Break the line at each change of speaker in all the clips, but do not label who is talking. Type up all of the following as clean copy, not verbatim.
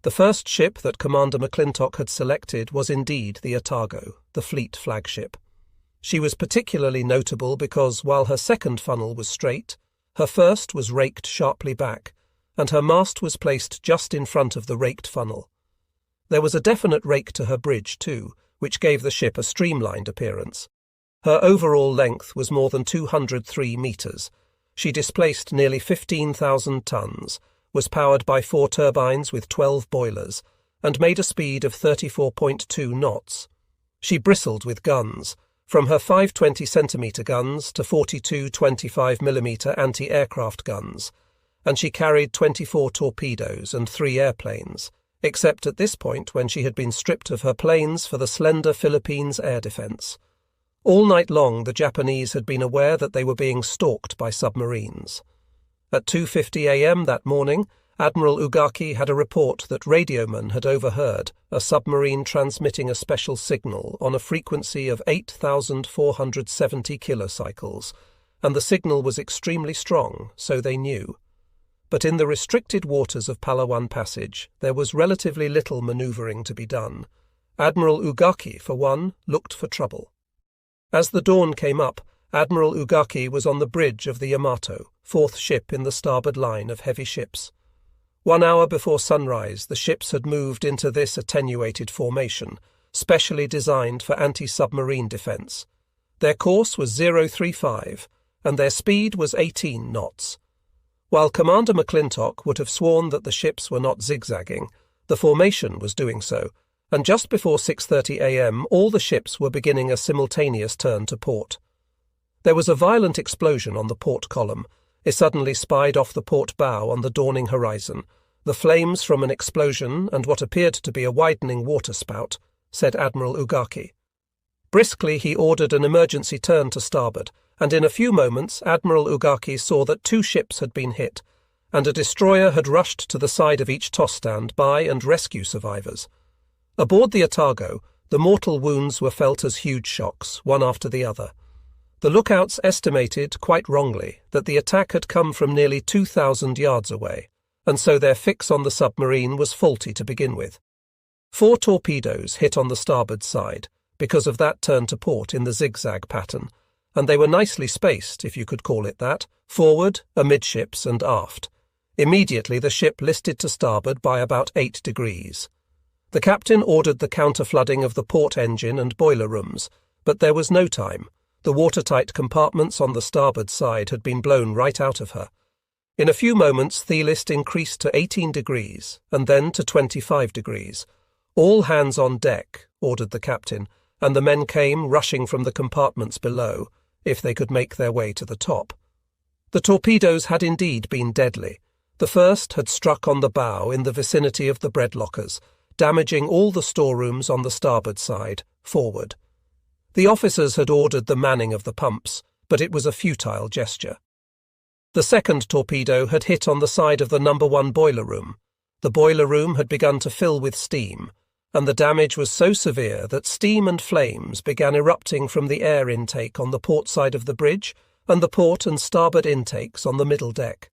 The first ship that Commander McClintock had selected was indeed the Atago, the fleet flagship. She was particularly notable because, while her second funnel was straight, her first was raked sharply back, and her mast was placed just in front of the raked funnel. There was a definite rake to her bridge, too, which gave the ship a streamlined appearance. Her overall length was more than 203 metres. She displaced nearly 15,000 tons, was powered by 4 turbines with 12 boilers, and made a speed of 34.2 knots. She bristled with guns, from her 520-centimetre guns to 42 25mm anti-aircraft guns, and she carried 24 torpedoes and 3 airplanes, except at this point when she had been stripped of her planes for the slender Philippines air defence. All night long the Japanese had been aware that they were being stalked by submarines. At 2:50 a.m. that morning, Admiral Ugaki had a report that radiomen had overheard a submarine transmitting a special signal on a frequency of 8,470 kilocycles, and the signal was extremely strong, so they knew. But in the restricted waters of Palawan Passage, there was relatively little manoeuvring to be done. Admiral Ugaki, for one, looked for trouble. As the dawn came up, Admiral Ugaki was on the bridge of the Yamato, 4th ship in the starboard line of heavy ships. 1 hour before sunrise, the ships had moved into this attenuated formation, specially designed for anti-submarine defence. Their course was 035, and their speed was 18 knots. While Commander McClintock would have sworn that the ships were not zigzagging, the formation was doing so, and just before 6:30 a.m. all the ships were beginning a simultaneous turn to port. There was a violent explosion on the port column. It suddenly spied off the port bow on the dawning horizon. The flames from an explosion and what appeared to be a widening waterspout, said Admiral Ugaki. Briskly he ordered an emergency turn to starboard, and in a few moments Admiral Ugaki saw that 2 ships had been hit, and a destroyer had rushed to the side of each toss stand by and rescue survivors. Aboard the Atago, the mortal wounds were felt as huge shocks, one after the other. The lookouts estimated, quite wrongly, that the attack had come from nearly 2,000 yards away, and so their fix on the submarine was faulty to begin with. 4 torpedoes hit on the starboard side, because of that turn to port in the zigzag pattern, and they were nicely spaced, if you could call it that, forward, amidships, and aft. Immediately the ship listed to starboard by about 8 degrees. The captain ordered the counter-flooding of the port engine and boiler rooms, but there was no time. The watertight compartments on the starboard side had been blown right out of her. In a few moments the list increased to 18 degrees, and then to 25 degrees. "All hands on deck," ordered the captain, and the men came rushing from the compartments below, if they could make their way to the top. The torpedoes had indeed been deadly. The first had struck on the bow in the vicinity of the bread lockers, damaging all the storerooms on the starboard side, forward. The officers had ordered the manning of the pumps, but it was a futile gesture. The second torpedo had hit on the side of the No. 1 boiler room. The boiler room had begun to fill with steam, and the damage was so severe that steam and flames began erupting from the air intake on the port side of the bridge and the port and starboard intakes on the middle deck.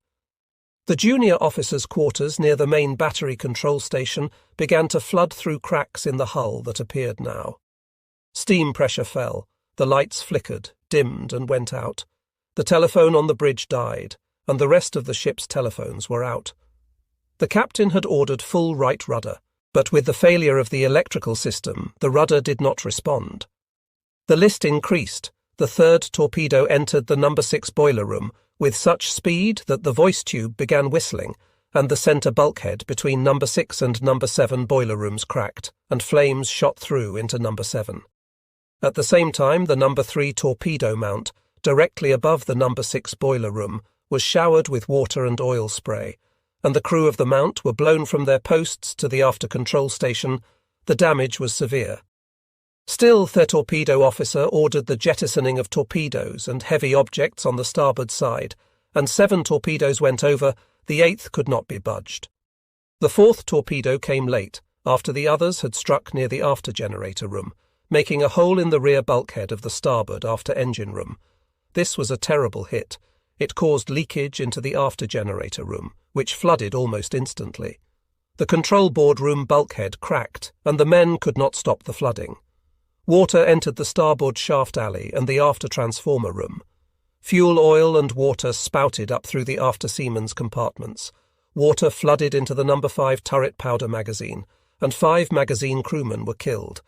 The junior officers' quarters near the main battery control station began to flood through cracks in the hull that appeared now. Steam pressure fell, the lights flickered, dimmed and went out. The telephone on the bridge died, and the rest of the ship's telephones were out. The captain had ordered full right rudder, but with the failure of the electrical system, the rudder did not respond. The list increased. The third torpedo entered the No. 6 boiler room with such speed that the voice tube began whistling, and the centre bulkhead between No. 6 and No. 7 boiler rooms cracked, and flames shot through into No. 7. At the same time, the No. 3 torpedo mount, directly above the No. 6 boiler room, was showered with water and oil spray, and the crew of the mount were blown from their posts to the after control station. The damage was severe. Still, their torpedo officer ordered the jettisoning of torpedoes and heavy objects on the starboard side, and 7 torpedoes went over. The 8th could not be budged. The 4th torpedo came late, after the others had struck near the after generator room, making a hole in the rear bulkhead of the starboard after engine room. This was a terrible hit. It caused leakage into the after generator room, which flooded almost instantly. The control boardroom bulkhead cracked, and the men could not stop the flooding. Water entered the starboard shaft alley and the after transformer room. Fuel oil and water spouted up through the after seamen's compartments. Water flooded into the No. 5 turret powder magazine, and 5 magazine crewmen were killed.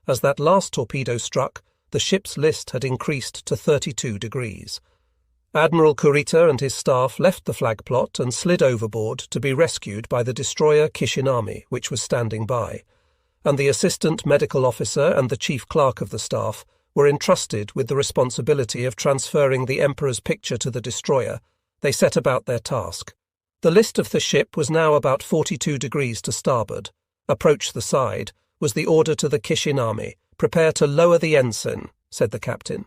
As that last torpedo struck, the ship's list had increased to 32 degrees. Admiral Kurita and his staff left the flag plot and slid overboard to be rescued by the destroyer Kishinami, which was standing by, and the assistant medical officer and the chief clerk of the staff were entrusted with the responsibility of transferring the Emperor's picture to the destroyer. They set about their task. The list of the ship was now about 42 degrees to starboard. Approach the side was the order to the Kishinami. Prepare to lower the ensign, said the captain.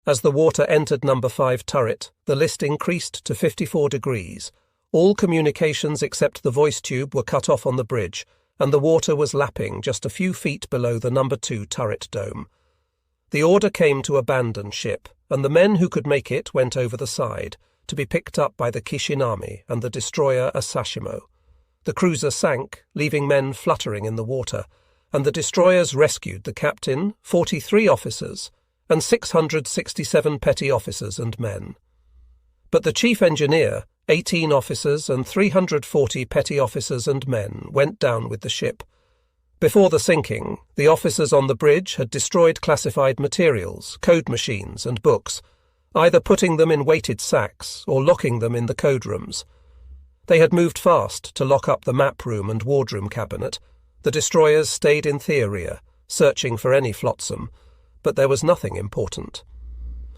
As the water entered No. 5 turret, the list increased to 54 degrees. All communications except the voice tube were cut off on the bridge, and the water was lapping just a few feet below the No. 2 turret dome. The order came to abandon ship, and the men who could make it went over the side, to be picked up by the Kishinami and the destroyer Asashimo. The cruiser sank, leaving men fluttering in the water, and the destroyers rescued the captain, 43 officers, and 667 petty officers and men. But the chief engineer, 18 officers and 340 petty officers and men went down with the ship. Before the sinking, the officers on the bridge had destroyed classified materials, code machines and books, either putting them in weighted sacks or locking them in the code rooms. They had moved fast to lock up the map room and wardroom cabinet. The destroyers stayed in Theoria, searching for any flotsam, but there was nothing important.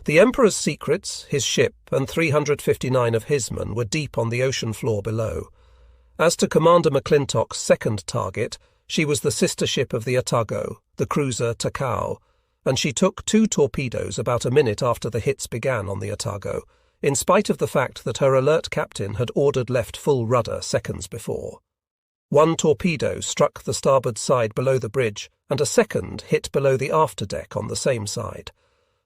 The Emperor's secrets, his ship, and 359 of his men were deep on the ocean floor below. As to Commander McClintock's second target, she was the sister ship of the Atago, the cruiser Takao, and she took 2 torpedoes about a minute after the hits began on the Atago, in spite of the fact that her alert captain had ordered left full rudder seconds before. 1 torpedo struck the starboard side below the bridge, and a second hit below the afterdeck on the same side.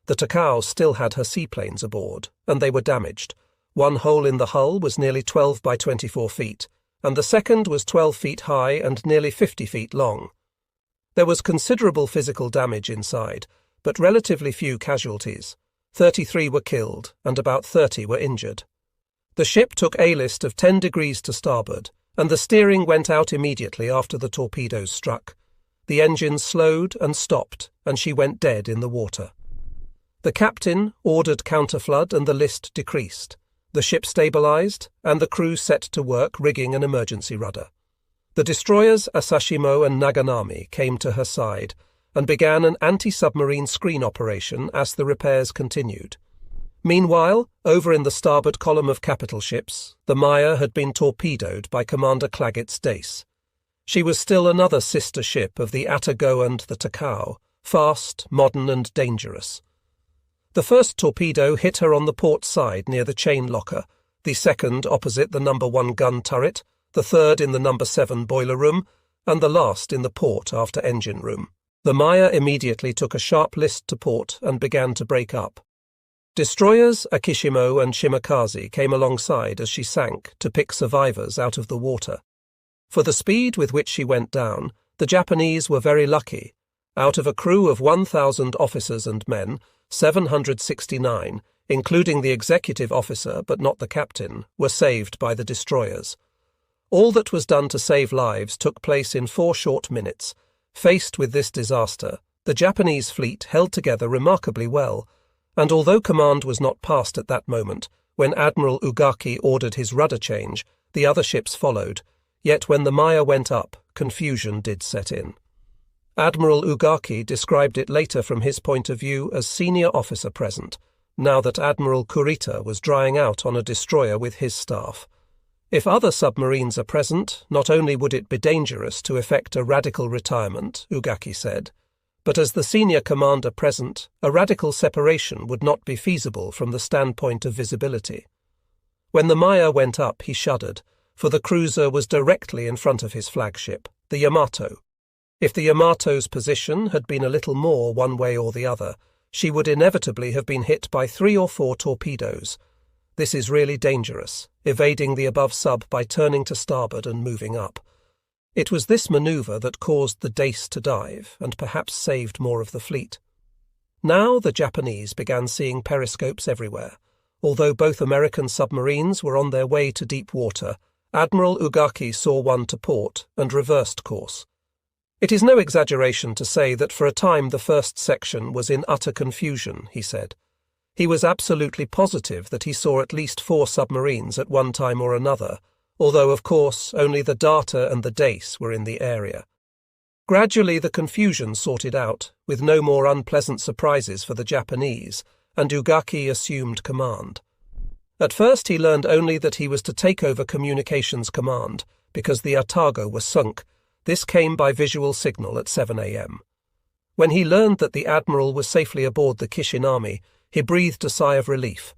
The Takao still had her seaplanes aboard, and they were damaged. 1 hole in the hull was nearly 12 by 24 feet, and the second was 12 feet high and nearly 50 feet long. There was considerable physical damage inside, but relatively few casualties. 33 were killed, and about 30 were injured. The ship took a list of 10 degrees to starboard, and the steering went out immediately after the torpedoes struck. The engine slowed and stopped, and she went dead in the water. The captain ordered counterflood, and the list decreased. The ship stabilized, and the crew set to work rigging an emergency rudder. The destroyers Asashimo and Naganami came to her side and began an anti-submarine screen operation as the repairs continued. Meanwhile, over in the starboard column of capital ships, the Maya had been torpedoed by Commander Claggett's Dace. She was still another sister ship of the Atago and the Takao, fast, modern and dangerous. The first torpedo hit her on the port side near the chain locker, the second opposite the No. 1 gun turret, the third in the No. 7 boiler room, and the last in the port after engine room. The Maya immediately took a sharp list to port and began to break up. Destroyers Akishimo and Shimakaze came alongside as she sank to pick survivors out of the water. For the speed with which she went down, the Japanese were very lucky. Out of a crew of 1,000 officers and men, 769, including the executive officer but not the captain, were saved by the destroyers. All that was done to save lives took place in 4 short minutes. Faced with this disaster, the Japanese fleet held together remarkably well, and although command was not passed at that moment, when Admiral Ugaki ordered his rudder change, the other ships followed, yet when the Maya went up, confusion did set in. Admiral Ugaki described it later from his point of view as senior officer present, now that Admiral Kurita was drying out on a destroyer with his staff. If other submarines are present, not only would it be dangerous to effect a radical retirement, Ugaki said, but as the senior commander present, a radical separation would not be feasible from the standpoint of visibility. When the Maya went up, he shuddered, for the cruiser was directly in front of his flagship, the Yamato. If the Yamato's position had been a little more one way or the other, she would inevitably have been hit by 3 or 4 torpedoes. This is really dangerous, evading the above sub by turning to starboard and moving up. It was this maneuver that caused the Dace to dive and perhaps saved more of the fleet. Now the Japanese began seeing periscopes everywhere. Although both American submarines were on their way to deep water, Admiral Ugaki saw one to port and reversed course. It is no exaggeration to say that for a time the first section was in utter confusion, he said. He was absolutely positive that he saw at least 4 submarines at one time or another, although, of course, only the Darter and the Dace were in the area. Gradually the confusion sorted out, with no more unpleasant surprises for the Japanese, and Ugaki assumed command. At first he learned only that he was to take over communications command, because the Atago was sunk. This came by visual signal at 7 a.m. When he learned that the Admiral was safely aboard the Kishinami, he breathed a sigh of relief.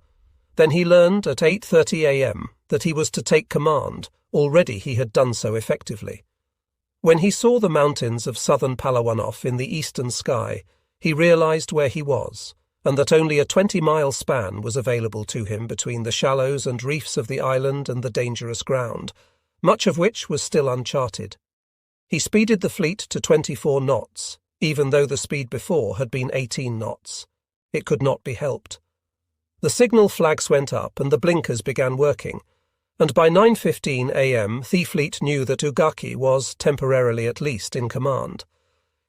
Then he learned at 8:30 a.m. that he was to take command. Already he had done so effectively. When he saw the mountains of southern Palawanov in the eastern sky, he realized where he was, and that only a 20-mile span was available to him between the shallows and reefs of the island and the dangerous ground, much of which was still uncharted. He speeded the fleet to 24 knots, even though the speed before had been 18 knots. It could not be helped. The signal flags went up and the blinkers began working, and by 9:15 a.m. the fleet knew that Ugaki was, temporarily at least, in command.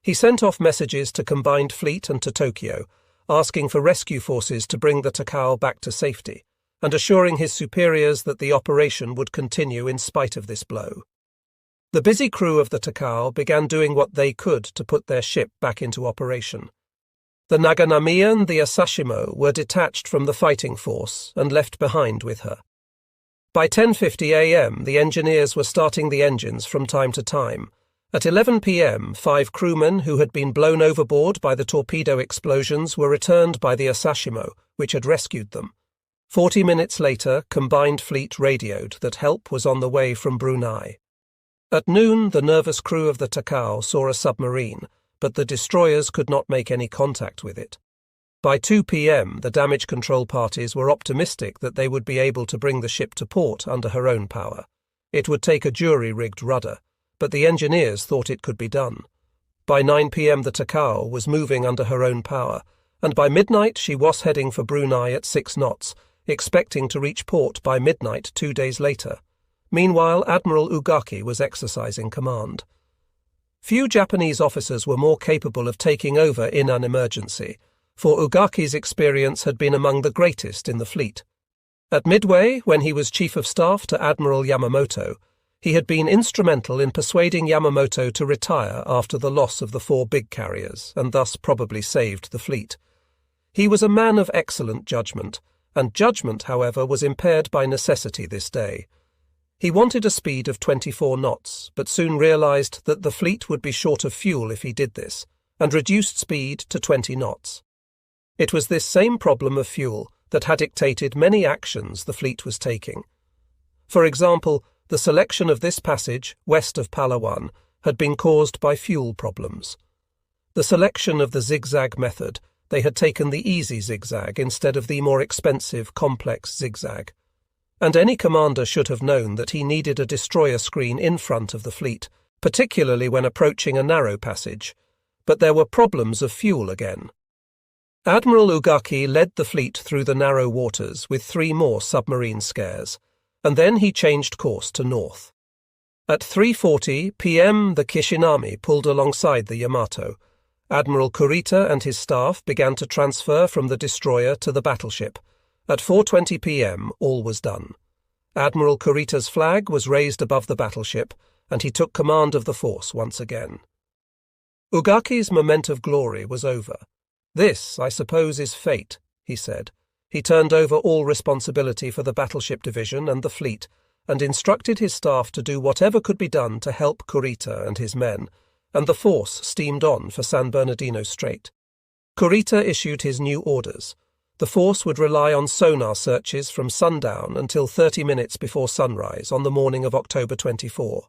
He sent off messages to Combined Fleet and to Tokyo, asking for rescue forces to bring the Takao back to safety, and assuring his superiors that the operation would continue in spite of this blow. The busy crew of the Takao began doing what they could to put their ship back into operation. The Naganami and the Asashimo were detached from the fighting force and left behind with her. By 10:50 a.m. the engineers were starting the engines from time to time. At 11 p.m. 5 crewmen who had been blown overboard by the torpedo explosions were returned by the Asashimo, which had rescued them. 40 minutes later, Combined Fleet radioed that help was on the way from Brunei. At noon, the nervous crew of the Takao saw a submarine, but the destroyers could not make any contact with it. By 2 p.m. the damage control parties were optimistic that they would be able to bring the ship to port under her own power. It would take a jury-rigged rudder, but the engineers thought it could be done. By 9 p.m. the Takao was moving under her own power, and by midnight she was heading for Brunei at 6 knots, expecting to reach port by midnight 2 days later. Meanwhile, Admiral Ugaki was exercising command. Few Japanese officers were more capable of taking over in an emergency, for Ugaki's experience had been among the greatest in the fleet. At Midway, when he was Chief of Staff to Admiral Yamamoto, he had been instrumental in persuading Yamamoto to retire after the loss of the 4 big carriers, and thus probably saved the fleet. He was a man of excellent judgment, and judgment, however, was impaired by necessity this day. He wanted a speed of 24 knots, but soon realized that the fleet would be short of fuel if he did this, and reduced speed to 20 knots. It was this same problem of fuel that had dictated many actions the fleet was taking. For example, the selection of this passage, west of Palawan, had been caused by fuel problems. The selection of the zigzag method, they had taken the easy zigzag instead of the more expensive, complex zigzag. And any commander should have known that he needed a destroyer screen in front of the fleet, particularly when approaching a narrow passage. But there were problems of fuel again. Admiral Ugaki led the fleet through the narrow waters with 3 more submarine scares, and then he changed course to north. At 3:40 p.m. the Kishinami pulled alongside the Yamato. Admiral Kurita and his staff began to transfer from the destroyer to the battleship. At 4:20 p.m. all was done. Admiral Kurita's flag was raised above the battleship, and he took command of the force once again. Ugaki's moment of glory was over. "This, I suppose, is fate," he said. He turned over all responsibility for the battleship division and the fleet, and instructed his staff to do whatever could be done to help Kurita and his men, and the force steamed on for San Bernardino Strait. Kurita issued his new orders. The force would rely on sonar searches from sundown until 30 minutes before sunrise on the morning of October 24.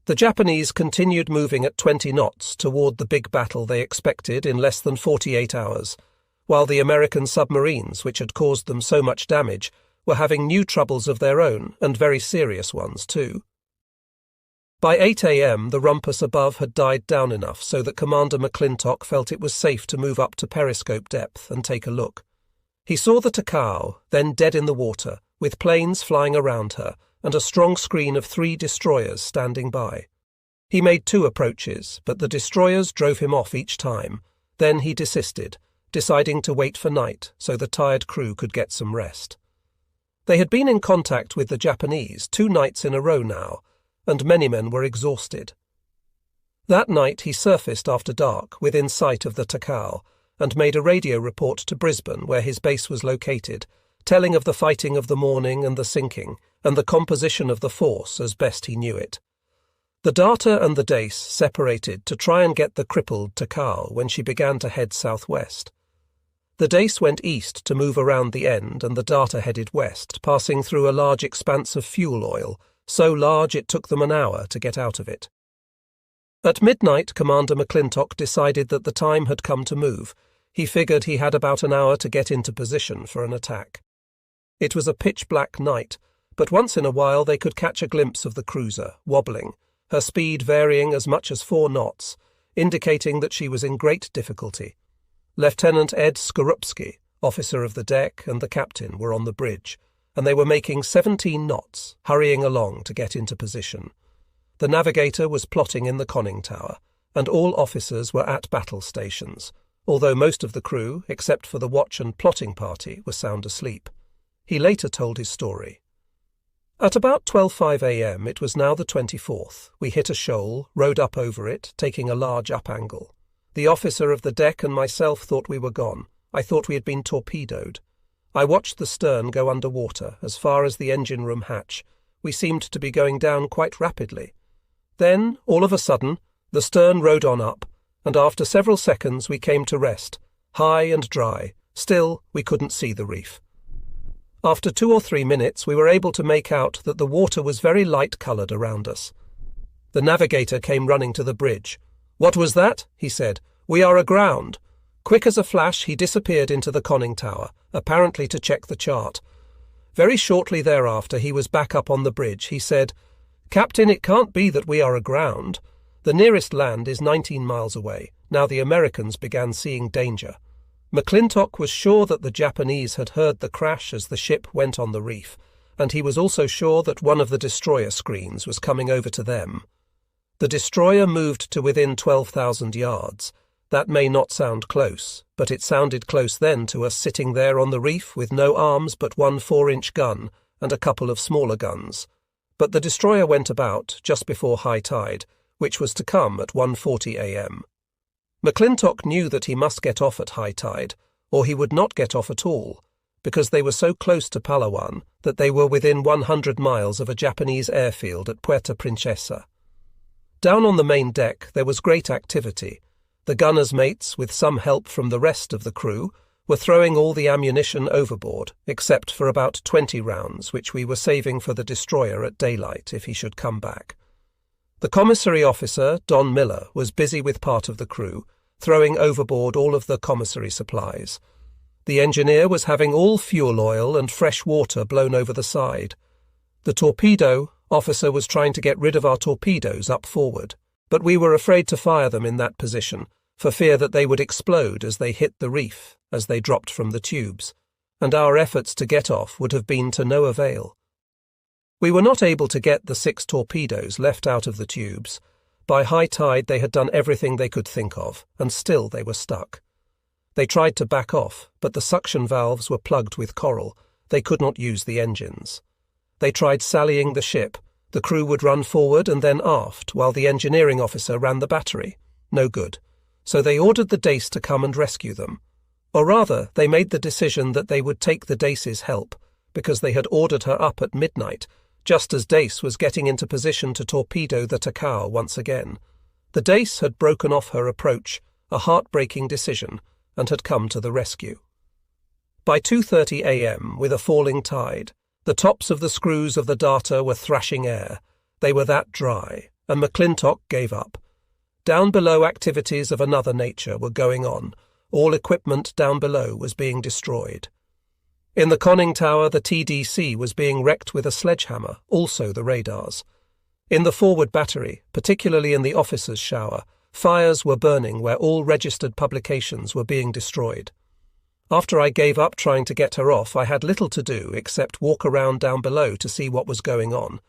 The Japanese continued moving at 20 knots toward the big battle they expected in less than 48 hours, while the American submarines, which had caused them so much damage, were having new troubles of their own, and very serious ones too. By 8 a.m., the rumpus above had died down enough so that Commander McClintock felt it was safe to move up to periscope depth and take a look. He saw the Takao, then dead in the water, with planes flying around her and a strong screen of 3 destroyers standing by. He made 2 approaches, but the destroyers drove him off each time. Then he desisted, deciding to wait for night so the tired crew could get some rest. They had been in contact with the Japanese 2 nights in a row now, and many men were exhausted. That night he surfaced after dark within sight of the Takao and made a radio report to Brisbane, where his base was located, telling of the fighting of the morning and the sinking, and the composition of the force as best he knew it. The Darter and the Dace separated to try and get the crippled Takao when she began to head southwest. The Dace went east to move around the end, and the Darter headed west, passing through a large expanse of fuel oil, so large it took them an hour to get out of it. At midnight, Commander McClintock decided that the time had come to move. He figured he had about an hour to get into position for an attack. It was a pitch-black night, but once in a while they could catch a glimpse of the cruiser, wobbling, her speed varying as much as 4 knots, indicating that she was in great difficulty. Lieutenant Ed Skorupski, officer of the deck, and the captain were on the bridge, and they were making 17 knots, hurrying along to get into position. The navigator was plotting in the conning tower, and all officers were at battle stations, although most of the crew, except for the watch and plotting party, were sound asleep. He later told his story. At about 12:05 a.m., it was now the 24th, we hit a shoal, rowed up over it, taking a large up-angle. The officer of the deck and myself thought we were gone. I thought we had been torpedoed. I watched the stern go under water as far as the engine room hatch. We seemed to be going down quite rapidly. Then, all of a sudden, the stern rode on up, and after several seconds we came to rest, high and dry. Still, we couldn't see the reef. After 2 or 3 minutes, we were able to make out that the water was very light-coloured around us. The navigator came running to the bridge. "What was that?" he said. "We are aground." Quick as a flash, he disappeared into the conning tower, apparently to check the chart. Very shortly thereafter, he was back up on the bridge. He said, "Captain, it can't be that we are aground. The nearest land is 19 miles away." Now the Americans began seeing danger. McClintock was sure that the Japanese had heard the crash as the ship went on the reef, and he was also sure that one of the destroyer screens was coming over to them. The destroyer moved to within 12,000 yards. That may not sound close, but it sounded close then to us sitting there on the reef with no arms but 1 4-inch gun and a couple of smaller guns. But the destroyer went about just before high tide, which was to come at 1:40 a.m. McClintock knew that he must get off at high tide, or he would not get off at all, because they were so close to Palawan that they were within 100 miles of a Japanese airfield at Puerto Princesa. Down on the main deck there was great activity. The gunners' mates, with some help from the rest of the crew, were throwing all the ammunition overboard, except for about 20 rounds, which we were saving for the destroyer at daylight if he should come back. The commissary officer, Don Miller, was busy with part of the crew, throwing overboard all of the commissary supplies. The engineer was having all fuel oil and fresh water blown over the side. The torpedo officer was trying to get rid of our torpedoes up forward, but we were afraid to fire them in that position, for fear that they would explode as they hit the reef, as they dropped from the tubes, and our efforts to get off would have been to no avail. We were not able to get the 6 torpedoes left out of the tubes. By high tide they had done everything they could think of, and still they were stuck. They tried to back off, but the suction valves were plugged with coral. They could not use the engines. They tried sallying the ship. The crew would run forward and then aft, while the engineering officer ran the battery. No good. So they ordered the Dace to come and rescue them. Or rather, they made the decision that they would take the Dace's help, because they had ordered her up at midnight, just as Dace was getting into position to torpedo the Takao once again. The Dace had broken off her approach, a heartbreaking decision, and had come to the rescue. By 2:30 a.m., with a falling tide, the tops of the screws of the Darter were thrashing air. They were that dry, and McClintock gave up. Down below, activities of another nature were going on. All equipment down below was being destroyed. In the conning tower, the TDC was being wrecked with a sledgehammer, also the radars. In the forward battery, particularly in the officers' shower, fires were burning where all registered publications were being destroyed. After I gave up trying to get her off, I had little to do except walk around down below to see what was going on.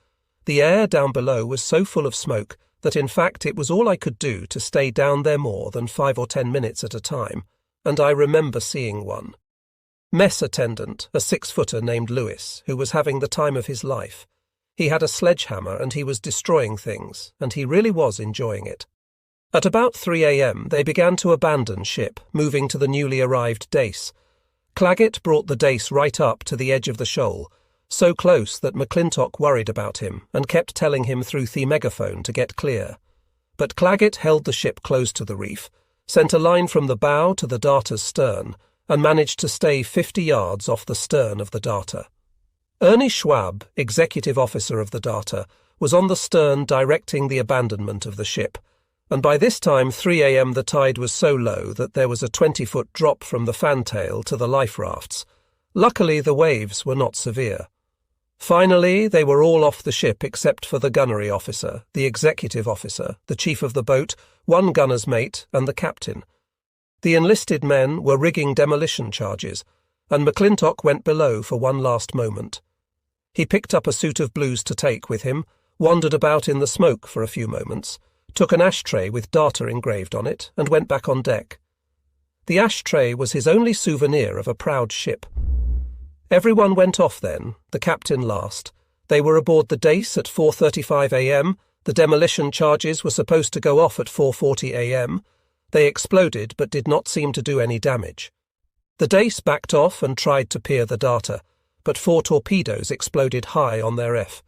The air down below was so full of smoke that in fact it was all I could do to stay down there more than 5 or 10 minutes at a time, and I remember seeing one. Mess attendant, a 6-footer named Lewis, who was having the time of his life. He had a sledgehammer and he was destroying things, and he really was enjoying it. At about 3 a.m. they began to abandon ship, moving to the newly arrived Dace. Claggett brought the Dace right up to the edge of the shoal, so close that McClintock worried about him and kept telling him through the megaphone to get clear. But Claggett held the ship close to the reef, sent a line from the bow to the darter's stern, and managed to stay 50 yards off the stern of the darter. Ernie Schwab, executive officer of the darter, was on the stern directing the abandonment of the ship, and by this time 3 a.m. the tide was so low that there was a 20-foot drop from the fantail to the life rafts. Luckily the waves were not severe. Finally, they were all off the ship except for the gunnery officer, the executive officer, the chief of the boat, one gunner's mate, and the captain. The enlisted men were rigging demolition charges, and McClintock went below for one last moment. He picked up a suit of blues to take with him, wandered about in the smoke for a few moments, took an ashtray with darter engraved on it, and went back on deck. The ashtray was his only souvenir of a proud ship. Everyone went off then, the captain last. They were aboard the Dace at 4:35 a.m. The demolition charges were supposed to go off at 4:40 a.m. They exploded but did not seem to do any damage. The Dace backed off and tried to peer the darter, but 4 torpedoes exploded high on their F.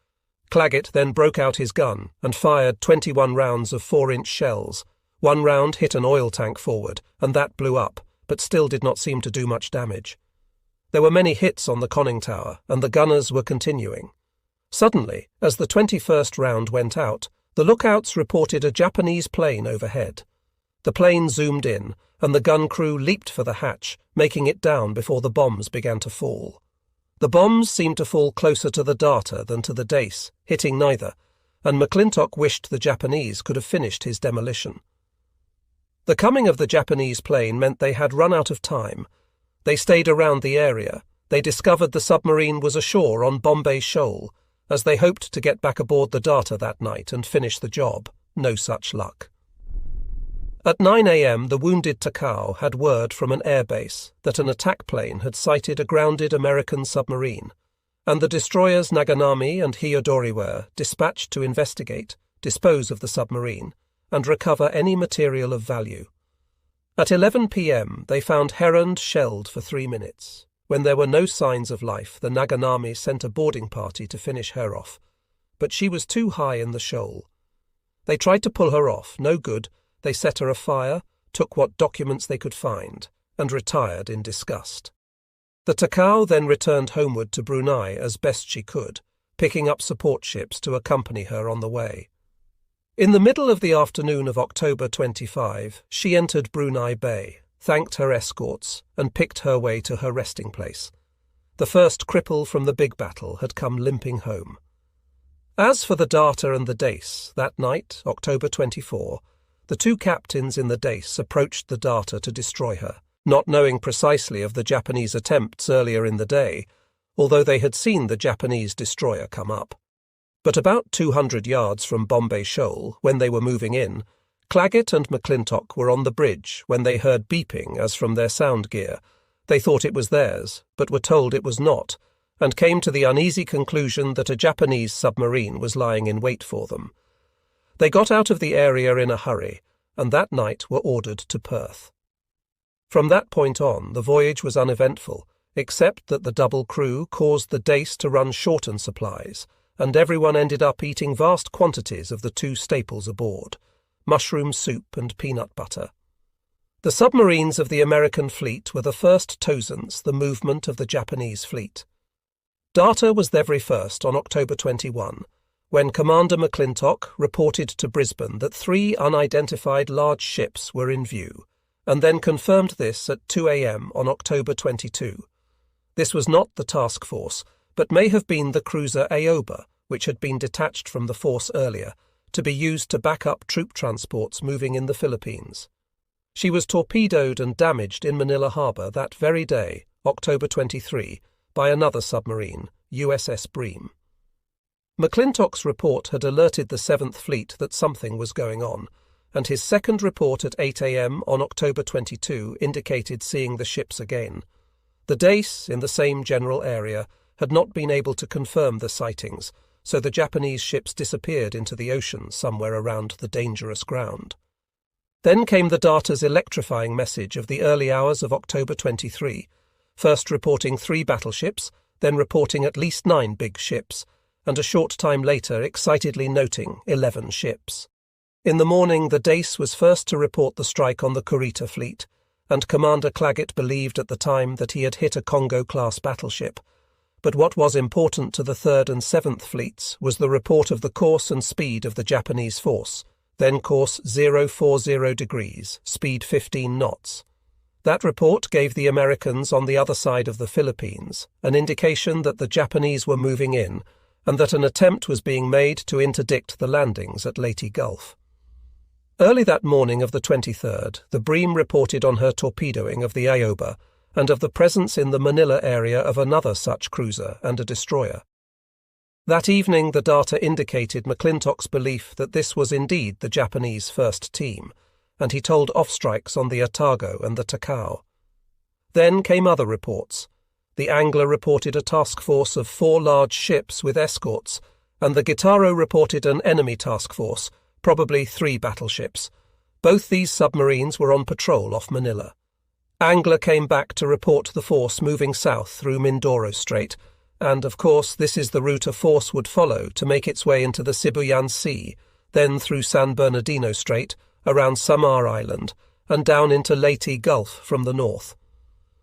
Claggett then broke out his gun and fired 21 rounds of 4-inch shells. One round hit an oil tank forward, and that blew up, but still did not seem to do much damage. There were many hits on the conning tower, and the gunners were continuing. Suddenly, as the 21st round went out, the lookouts reported a Japanese plane overhead. The plane zoomed in, and the gun crew leaped for the hatch, making it down before the bombs began to fall. The bombs seemed to fall closer to the darter than to the Dace, hitting neither, and McClintock wished the Japanese could have finished his demolition. The coming of the Japanese plane meant they had run out of time. They stayed around the area. They discovered the submarine was ashore on Bombay Shoal, as they hoped to get back aboard the darter that night and finish the job. No such luck. At 9 a.m. the wounded Takao had word from an airbase that an attack plane had sighted a grounded American submarine, and the destroyers Naganami and Hiyodori were dispatched to investigate, dispose of the submarine, and recover any material of value. At 11 p.m. they found Herond shelled for 3 minutes. When there were no signs of life, the Naganami sent a boarding party to finish her off, but she was too high in the shoal. They tried to pull her off, no good. They set her afire, took what documents they could find, and retired in disgust. The Takao then returned homeward to Brunei as best she could, picking up support ships to accompany her on the way. In the middle of the afternoon of October 25, she entered Brunei Bay, thanked her escorts, and picked her way to her resting place. The first cripple from the big battle had come limping home. As for the darter and the Dace, that night, October 24, the 2 captains in the Dace approached the darter to destroy her, not knowing precisely of the Japanese attempts earlier in the day, although they had seen the Japanese destroyer come up. But about 200 yards from Bombay Shoal, when they were moving in, Claggett and McClintock were on the bridge when they heard beeping as from their sound gear. They thought it was theirs, but were told it was not, and came to the uneasy conclusion that a Japanese submarine was lying in wait for them. They got out of the area in a hurry, and that night were ordered to Perth. From that point on, the voyage was uneventful, except that the double crew caused the Dace to run short on supplies, and everyone ended up eating vast quantities of the 2 staples aboard, mushroom soup and peanut butter. The submarines of the American fleet were the first Tozans, the movement of the Japanese fleet. Darter was the very first on October 21, when Commander McClintock reported to Brisbane that 3 unidentified large ships were in view, and then confirmed this at 2 a.m. on October 22. This was not the task force, but may have been the cruiser Aoba, which had been detached from the force earlier, to be used to back up troop transports moving in the Philippines. She was torpedoed and damaged in Manila Harbour that very day, October 23, by another submarine, USS Bream. McClintock's report had alerted the 7th Fleet that something was going on, and his second report at 8 a.m. on October 22 indicated seeing the ships again. The Dace, in the same general area, had not been able to confirm the sightings, so the Japanese ships disappeared into the ocean somewhere around the dangerous ground. Then came the Darter's electrifying message of the early hours of October 23, first reporting 3 battleships, then reporting at least 9 big ships, and a short time later excitedly noting 11 ships. In the morning, the Dace was first to report the strike on the Kurita fleet, and Commander Claggett believed at the time that he had hit a Congo-class battleship. But what was important to the 3rd and 7th Fleets was the report of the course and speed of the Japanese force, then course 040 degrees, speed 15 knots. That report gave the Americans on the other side of the Philippines an indication that the Japanese were moving in and that an attempt was being made to interdict the landings at Leyte Gulf. Early that morning of the 23rd, the Bream reported on her torpedoing of the Ioba and of the presence in the Manila area of another such cruiser and a destroyer. That evening, the Darter indicated McClintock's belief that this was indeed the Japanese first team, and he told off-strikes on the Atago and the Takao. Then came other reports. The Angler reported a task force of 4 large ships with escorts, and the Gitaro reported an enemy task force, probably 3 battleships. Both these submarines were on patrol off Manila. Angler came back to report the force moving south through Mindoro Strait, and, of course, this is the route a force would follow to make its way into the Sibuyan Sea, then through San Bernardino Strait, around Samar Island, and down into Leyte Gulf from the north.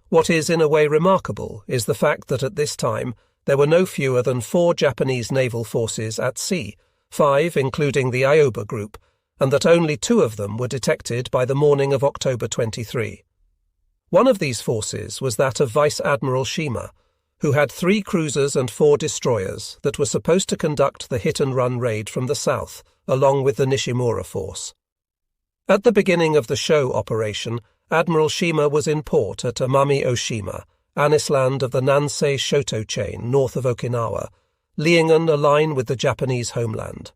What is in a way remarkable is the fact that at this time there were no fewer than 4 Japanese naval forces at sea, 5 including the Ioba group, and that only 2 of them were detected by the morning of October 23. One of these forces was that of Vice Admiral Shima, who had 3 cruisers and 4 destroyers that were supposed to conduct the hit-and-run raid from the south, along with the Nishimura force. At the beginning of the show operation, Admiral Shima was in port at Amami Oshima, an island of the Nansei Shoto chain north of Okinawa, Liengan a line with the Japanese homeland.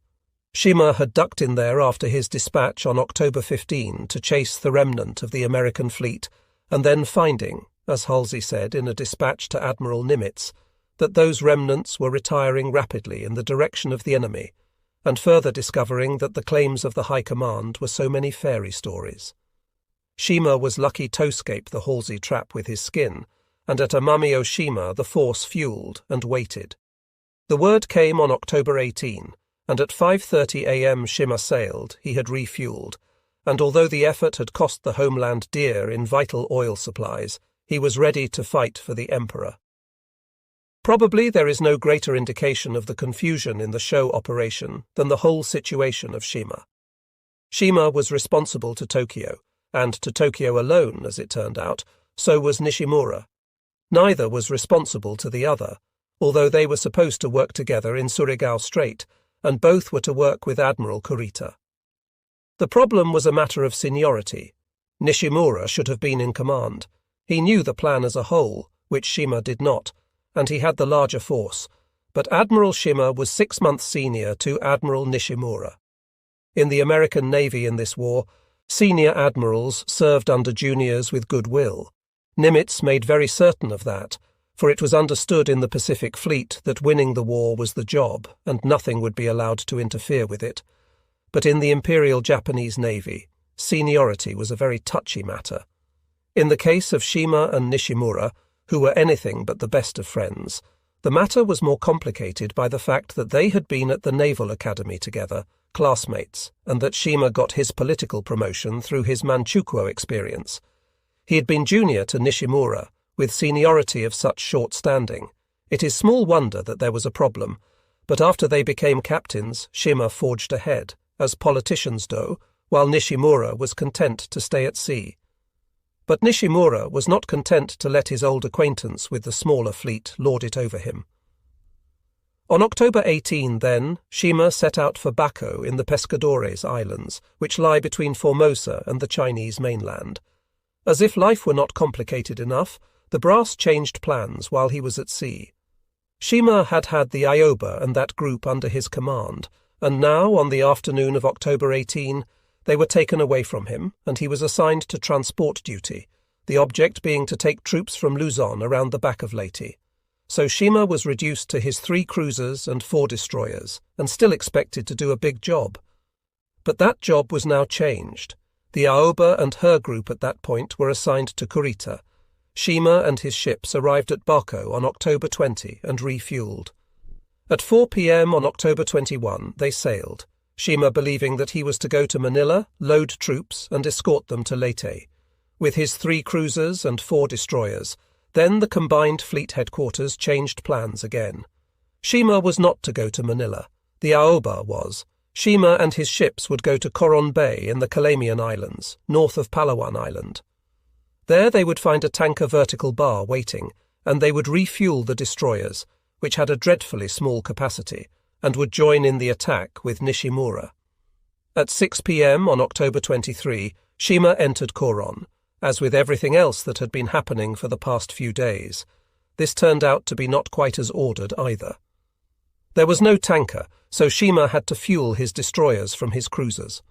Shima had ducked in there after his dispatch on October 15 to chase the remnant of the American fleet, and then finding, as Halsey said in a dispatch to Admiral Nimitz, that those remnants were retiring rapidly in the direction of the enemy, and further discovering that the claims of the High Command were so many fairy stories. Shima was lucky to escape the Halsey trap with his skin, and at Amami Oshima the force fuelled and waited. The word came on October 18, and at 5:30 a.m. Shima sailed, he had refuelled, and although the effort had cost the homeland dear in vital oil supplies, he was ready to fight for the Emperor. Probably there is no greater indication of the confusion in the show operation than the whole situation of Shima. Shima was responsible to Tokyo, and to Tokyo alone, as it turned out, so was Nishimura. Neither was responsible to the other, although they were supposed to work together in Surigao Strait, and both were to work with Admiral Kurita. The problem was a matter of seniority. Nishimura should have been in command. He knew the plan as a whole, which Shima did not, and he had the larger force, but Admiral Shima was 6 months senior to Admiral Nishimura. In the American Navy in this war, senior admirals served under juniors with goodwill. Nimitz made very certain of that, for it was understood in the Pacific Fleet that winning the war was the job, and nothing would be allowed to interfere with it. But in the Imperial Japanese Navy, seniority was a very touchy matter. In the case of Shima and Nishimura, who were anything but the best of friends, the matter was more complicated by the fact that they had been at the Naval Academy together, classmates, and that Shima got his political promotion through his Manchukuo experience. He had been junior to Nishimura, with seniority of such short standing. It is small wonder that there was a problem, but after they became captains, Shima forged ahead, as politicians do, while Nishimura was content to stay at sea. But Nishimura was not content to let his old acquaintance with the smaller fleet lord it over him. On October 18, then, Shima set out for Bako in the Pescadores Islands, which lie between Formosa and the Chinese mainland. As if life were not complicated enough, the brass changed plans while he was at sea. Shima had had the Ioba and that group under his command, and now, on the afternoon of October 18, they were taken away from him, and he was assigned to transport duty, the object being to take troops from Luzon around the back of Leyte. So Shima was reduced to his 3 cruisers and 4 destroyers, and still expected to do a big job. But that job was now changed. The Aoba and her group at that point were assigned to Kurita. Shima and his ships arrived at Bako on October 20 and refueled. At 4 p.m. on October 21, they sailed, Shima believing that he was to go to Manila, load troops, and escort them to Leyte. With his 3 cruisers and 4 destroyers, then the combined fleet headquarters changed plans again. Shima was not to go to Manila. The Aoba was. Shima and his ships would go to Coron Bay in the Calamian Islands, north of Palawan Island. There they would find a tanker vertical bar waiting, and they would refuel the destroyers, which had a dreadfully small capacity, and would join in the attack with Nishimura. At 6 p.m. on October 23, Shima entered Coron. As with everything else that had been happening for the past few days, this turned out to be not quite as ordered either. There was no tanker, so Shima had to fuel his destroyers from his cruisers.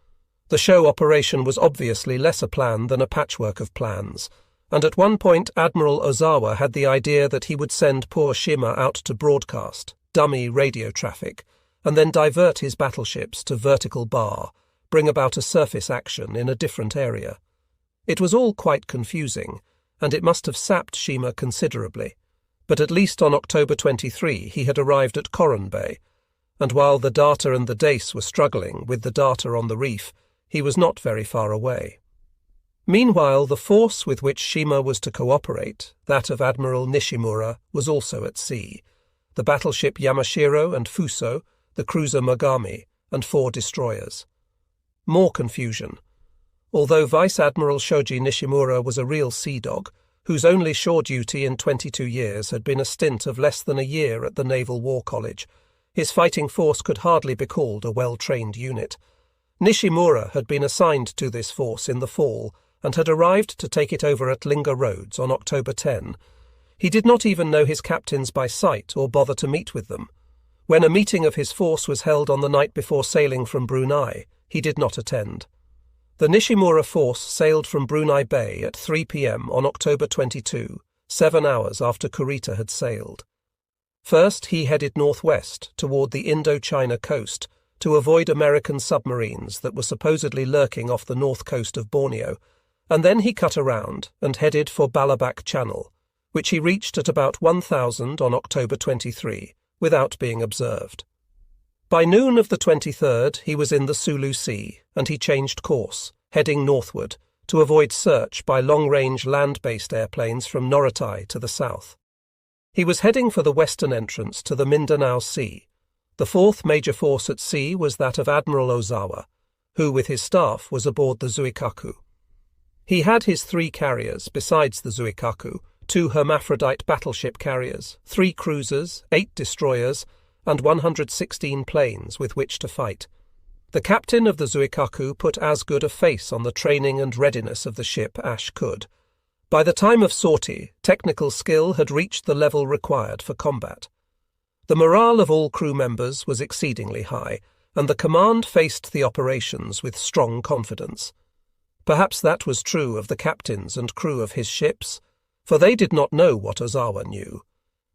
The show operation was obviously less a plan than a patchwork of plans, and at one point Admiral Ozawa had the idea that he would send poor Shima out to broadcast, dummy radio traffic, and then divert his battleships to vertical bar, bring about a surface action in a different area. It was all quite confusing, and it must have sapped Shima considerably, but at least on October 23 he had arrived at Coron Bay, and while the Darter and the Dace were struggling with the Darter on the reef, he was not very far away. Meanwhile, the force with which Shima was to cooperate, that of Admiral Nishimura, was also at sea. The battleship Yamashiro and Fuso, the cruiser Mogami, and 4 destroyers. More confusion. Although Vice Admiral Shoji Nishimura was a real sea dog, whose only shore duty in 22 years had been a stint of less than a year at the Naval War College, his fighting force could hardly be called a well-trained unit. Nishimura had been assigned to this force in the fall and had arrived to take it over at Linga Roads on October 10. He did not even know his captains by sight or bother to meet with them. When a meeting of his force was held on the night before sailing from Brunei, he did not attend. The Nishimura force sailed from Brunei Bay at 3 p.m. on October 22, 7 hours after Kurita had sailed. First, he headed northwest toward the Indochina coast to avoid American submarines that were supposedly lurking off the north coast of Borneo, and then he cut around and headed for Balabac Channel, which he reached at about 1000 on October 23, without being observed. By noon of the 23rd, he was in the Sulu Sea, and he changed course, heading northward, to avoid search by long-range land-based airplanes from Norotai to the south. He was heading for the western entrance to the Mindanao Sea. The 4th major force at sea was that of Admiral Ozawa, who with his staff was aboard the Zuikaku. He had his 3 carriers besides the Zuikaku, 2 hermaphrodite battleship carriers, 3 cruisers, 8 destroyers, and 116 planes with which to fight. The captain of the Zuikaku put as good a face on the training and readiness of the ship as could. By the time of sortie, technical skill had reached the level required for combat. The morale of all crew members was exceedingly high, and the command faced the operations with strong confidence. Perhaps that was true of the captains and crew of his ships, for they did not know what Ozawa knew,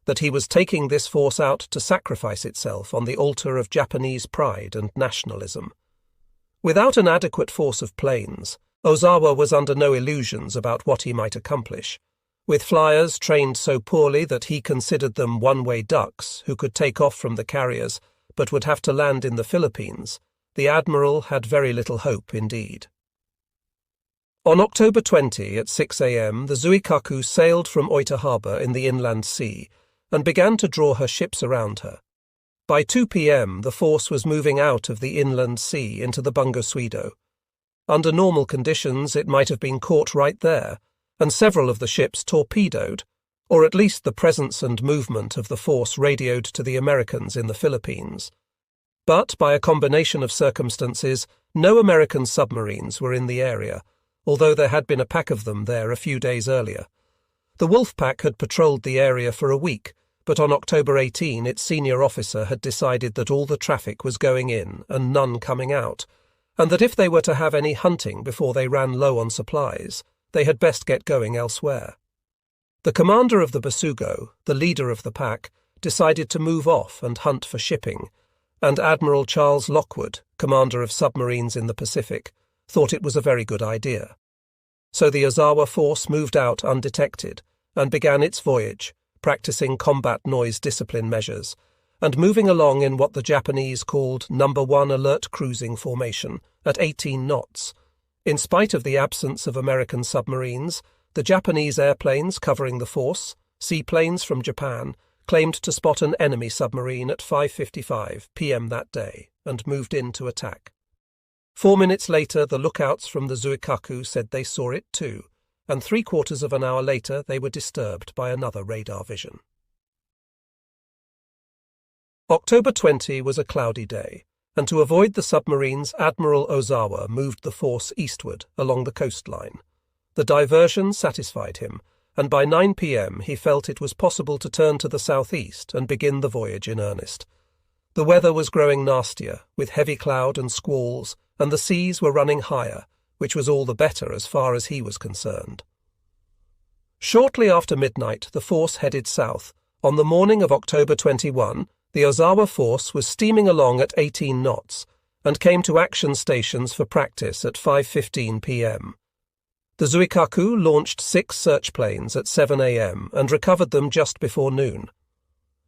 that he was taking this force out to sacrifice itself on the altar of Japanese pride and nationalism. Without an adequate force of planes, Ozawa was under no illusions about what he might accomplish. With flyers trained so poorly that he considered them one-way ducks who could take off from the carriers but would have to land in the Philippines, the Admiral had very little hope indeed. On October 20 at 6 a.m. the Zuikaku sailed from Oita Harbour in the Inland Sea and began to draw her ships around her. By 2 p.m. the force was moving out of the Inland Sea into the Bungo Swedo. Under normal conditions it might have been caught right there, and several of the ships torpedoed, or at least the presence and movement of the force radioed to the Americans in the Philippines. But, by a combination of circumstances, no American submarines were in the area, although there had been a pack of them there a few days earlier. The Wolf Pack had patrolled the area for a week, but on October 18 its senior officer had decided that all the traffic was going in and none coming out, and that if they were to have any hunting before they ran low on supplies, they had best get going elsewhere. The commander of the Basugo, the leader of the pack, decided to move off and hunt for shipping, and Admiral Charles Lockwood, commander of submarines in the Pacific, thought it was a very good idea. So the Ozawa force moved out undetected and began its voyage, practicing combat noise discipline measures, and moving along in what the Japanese called No. 1 alert cruising formation at 18 knots. In spite of the absence of American submarines, the Japanese airplanes covering the force, seaplanes from Japan, claimed to spot an enemy submarine at 5:55 p.m. that day and moved in to attack. 4 minutes later, the lookouts from the Zuikaku said they saw it too, and 3/4 of an hour later they were disturbed by another radar vision. October 20 was a cloudy day, and to avoid the submarines, Admiral Ozawa moved the force eastward along the coastline. The diversion satisfied him, and by 9 p.m. he felt it was possible to turn to the southeast and begin the voyage in earnest. The weather was growing nastier, with heavy cloud and squalls, and the seas were running higher, which was all the better as far as he was concerned. Shortly after midnight, the force headed south. On the morning of October 21, the Ozawa force was steaming along at 18 knots and came to action stations for practice at 5:15 p.m. The Zuikaku launched 6 search planes at 7 a.m. and recovered them just before noon.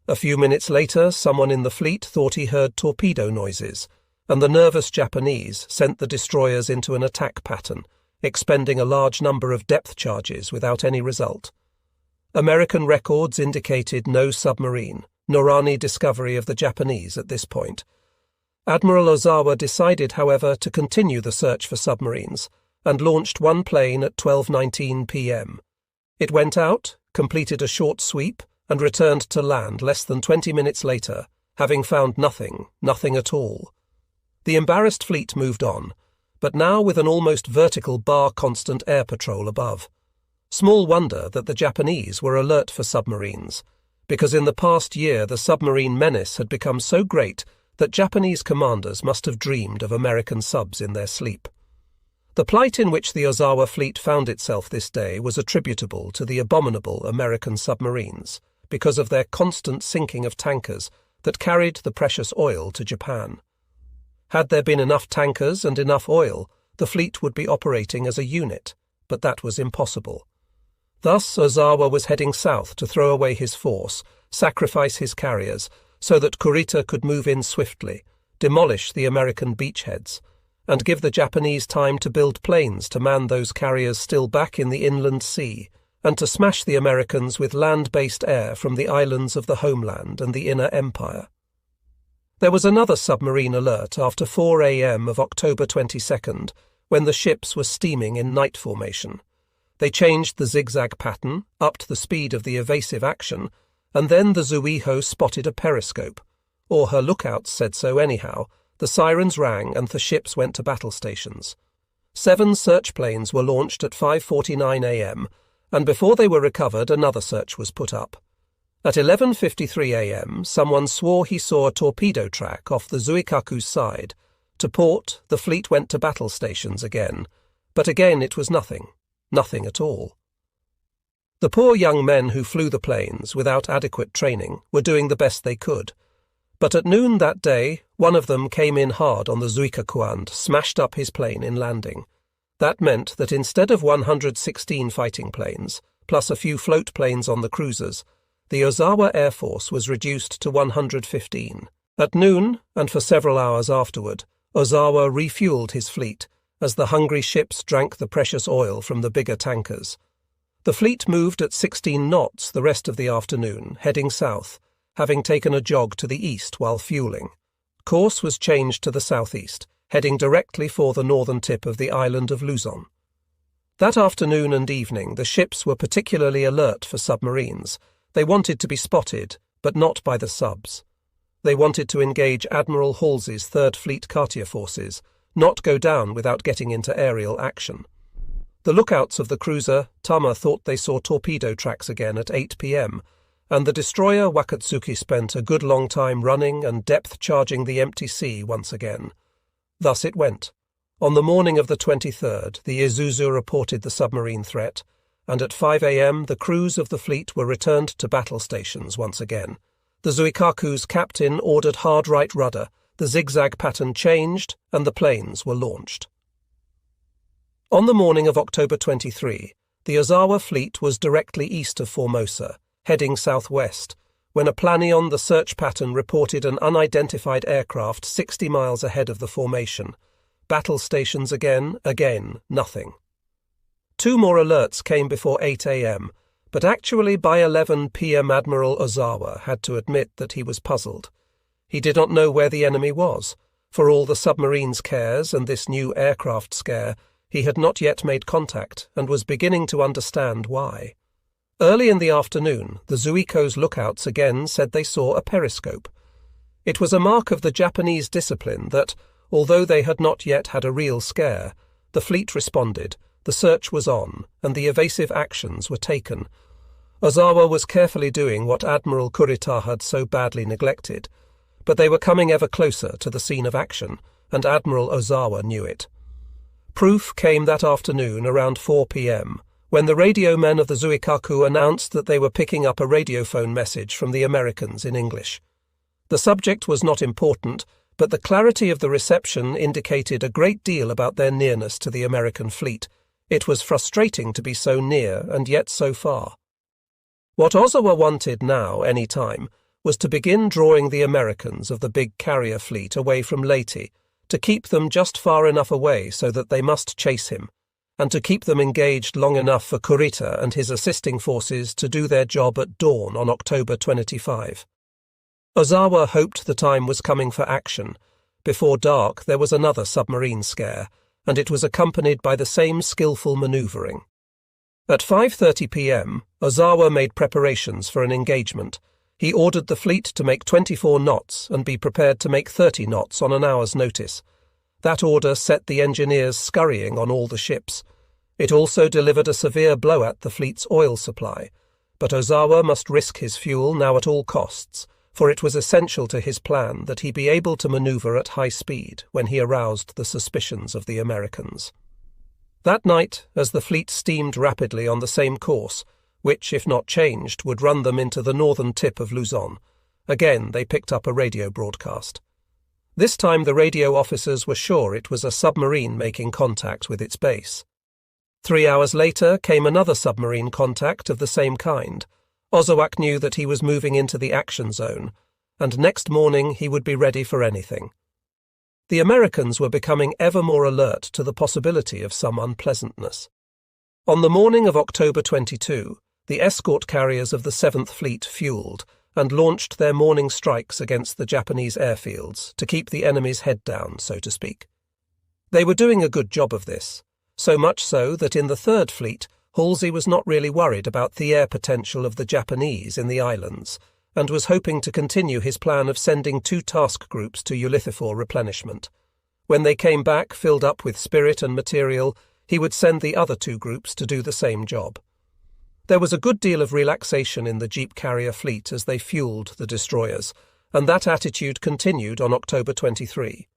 A few minutes later, someone in the fleet thought he heard torpedo noises, and the nervous Japanese sent the destroyers into an attack pattern, expending a large number of depth charges without any result. American records indicated no submarine, nor any discovery of the Japanese at this point. Admiral Ozawa decided, however, to continue the search for submarines, and launched one plane at 12:19 p.m. It went out, completed a short sweep, and returned to land less than 20 minutes later, having found nothing at all. The embarrassed fleet moved on, but now with an almost vertical bar-constant air patrol above. Small wonder that the Japanese were alert for submarines, because in the past year the submarine menace had become so great that Japanese commanders must have dreamed of American subs in their sleep. The plight in which the Ozawa fleet found itself this day was attributable to the abominable American submarines, because of their constant sinking of tankers that carried the precious oil to Japan. Had there been enough tankers and enough oil, the fleet would be operating as a unit, but that was impossible. Thus Ozawa was heading south to throw away his force, sacrifice his carriers, so that Kurita could move in swiftly, demolish the American beachheads, and give the Japanese time to build planes to man those carriers still back in the inland sea, and to smash the Americans with land-based air from the islands of the homeland and the Inner Empire. There was another submarine alert after 4 a.m. of October 22nd, when the ships were steaming in night formation. They changed the zigzag pattern, upped the speed of the evasive action, and then the Zuiho spotted a periscope, or her lookouts said so anyhow. The sirens rang and the ships went to battle stations. 7 search planes were launched at 5:49 a.m., and before they were recovered another search was put up. At 11:53 a.m. someone swore he saw a torpedo track off the Zuikaku's side. To port, the fleet went to battle stations again, but again it was nothing at all. The poor young men who flew the planes without adequate training were doing the best they could. But at noon that day, one of them came in hard on the Zuikaku and smashed up his plane in landing. That meant that instead of 116 fighting planes, plus a few float planes on the cruisers, the Ozawa Air Force was reduced to 115. At noon, and for several hours afterward, Ozawa refueled his fleet, as the hungry ships drank the precious oil from the bigger tankers. The fleet moved at 16 knots the rest of the afternoon, heading south, having taken a jog to the east while fueling. Course was changed to the southeast, heading directly for the northern tip of the island of Luzon. That afternoon and evening, the ships were particularly alert for submarines. They wanted to be spotted, but not by the subs. They wanted to engage Admiral Halsey's Third Fleet Cartier forces, not go down without getting into aerial action. The lookouts of the cruiser Tama thought they saw torpedo tracks again at 8 p.m., and the destroyer Wakatsuki spent a good long time running and depth-charging the empty sea once again. Thus it went. On the morning of the 23rd, the Isuzu reported the submarine threat, and at 5 a.m. the crews of the fleet were returned to battle stations once again. The Zuikaku's captain ordered hard right rudder, the zigzag pattern changed, and the planes were launched. On the morning of October 23, the Ozawa fleet was directly east of Formosa, heading southwest, when a planion the search pattern reported an unidentified aircraft 60 miles ahead of the formation. Battle stations again, nothing. 2 more alerts came before 8 a.m., but actually by 11 p.m. Admiral Ozawa had to admit that he was puzzled. He did not know where the enemy was. For all the submarine's cares and this new aircraft scare, he had not yet made contact and was beginning to understand why. Early in the afternoon, the Zuiko's lookouts again said they saw a periscope. It was a mark of the Japanese discipline that, although they had not yet had a real scare, the fleet responded, the search was on, and the evasive actions were taken. Ozawa was carefully doing what Admiral Kurita had so badly neglected, but they were coming ever closer to the scene of action, and Admiral Ozawa knew it. Proof came that afternoon around 4 p.m., when the radio men of the Zuikaku announced that they were picking up a radiophone message from the Americans in English. The subject was not important, but the clarity of the reception indicated a great deal about their nearness to the American fleet. It was frustrating to be so near and yet so far. What Ozawa wanted now, any time, was to begin drawing the Americans of the big carrier fleet away from Leyte, to keep them just far enough away so that they must chase him, and to keep them engaged long enough for Kurita and his assisting forces to do their job at dawn on October 25. Ozawa hoped the time was coming for action. Before dark there was another submarine scare, and it was accompanied by the same skillful manoeuvring. At 5:30 p.m, Ozawa made preparations for an engagement. He ordered the fleet to make 24 knots and be prepared to make 30 knots on an hour's notice. That order set the engineers scurrying on all the ships. It also delivered a severe blow at the fleet's oil supply, but Ozawa must risk his fuel now at all costs, for it was essential to his plan that he be able to maneuver at high speed when he aroused the suspicions of the Americans. That night, as the fleet steamed rapidly on the same course, which, if not changed, would run them into the northern tip of Luzon, again they picked up a radio broadcast. This time the radio officers were sure it was a submarine making contact with its base. 3 hours later came another submarine contact of the same kind. Ozawa knew that he was moving into the action zone, and next morning he would be ready for anything. The Americans were becoming ever more alert to the possibility of some unpleasantness. On the morning of October 22, the escort carriers of the 7th Fleet fueled and launched their morning strikes against the Japanese airfields to keep the enemy's head down, so to speak. They were doing a good job of this, so much so that in the 3rd Fleet, Halsey was not really worried about the air potential of the Japanese in the islands, and was hoping to continue his plan of sending 2 task groups to Ulithi for replenishment. When they came back filled up with spirit and material, he would send the other 2 groups to do the same job. There was a good deal of relaxation in the jeep carrier fleet as they fueled the destroyers, and that attitude continued on October 23.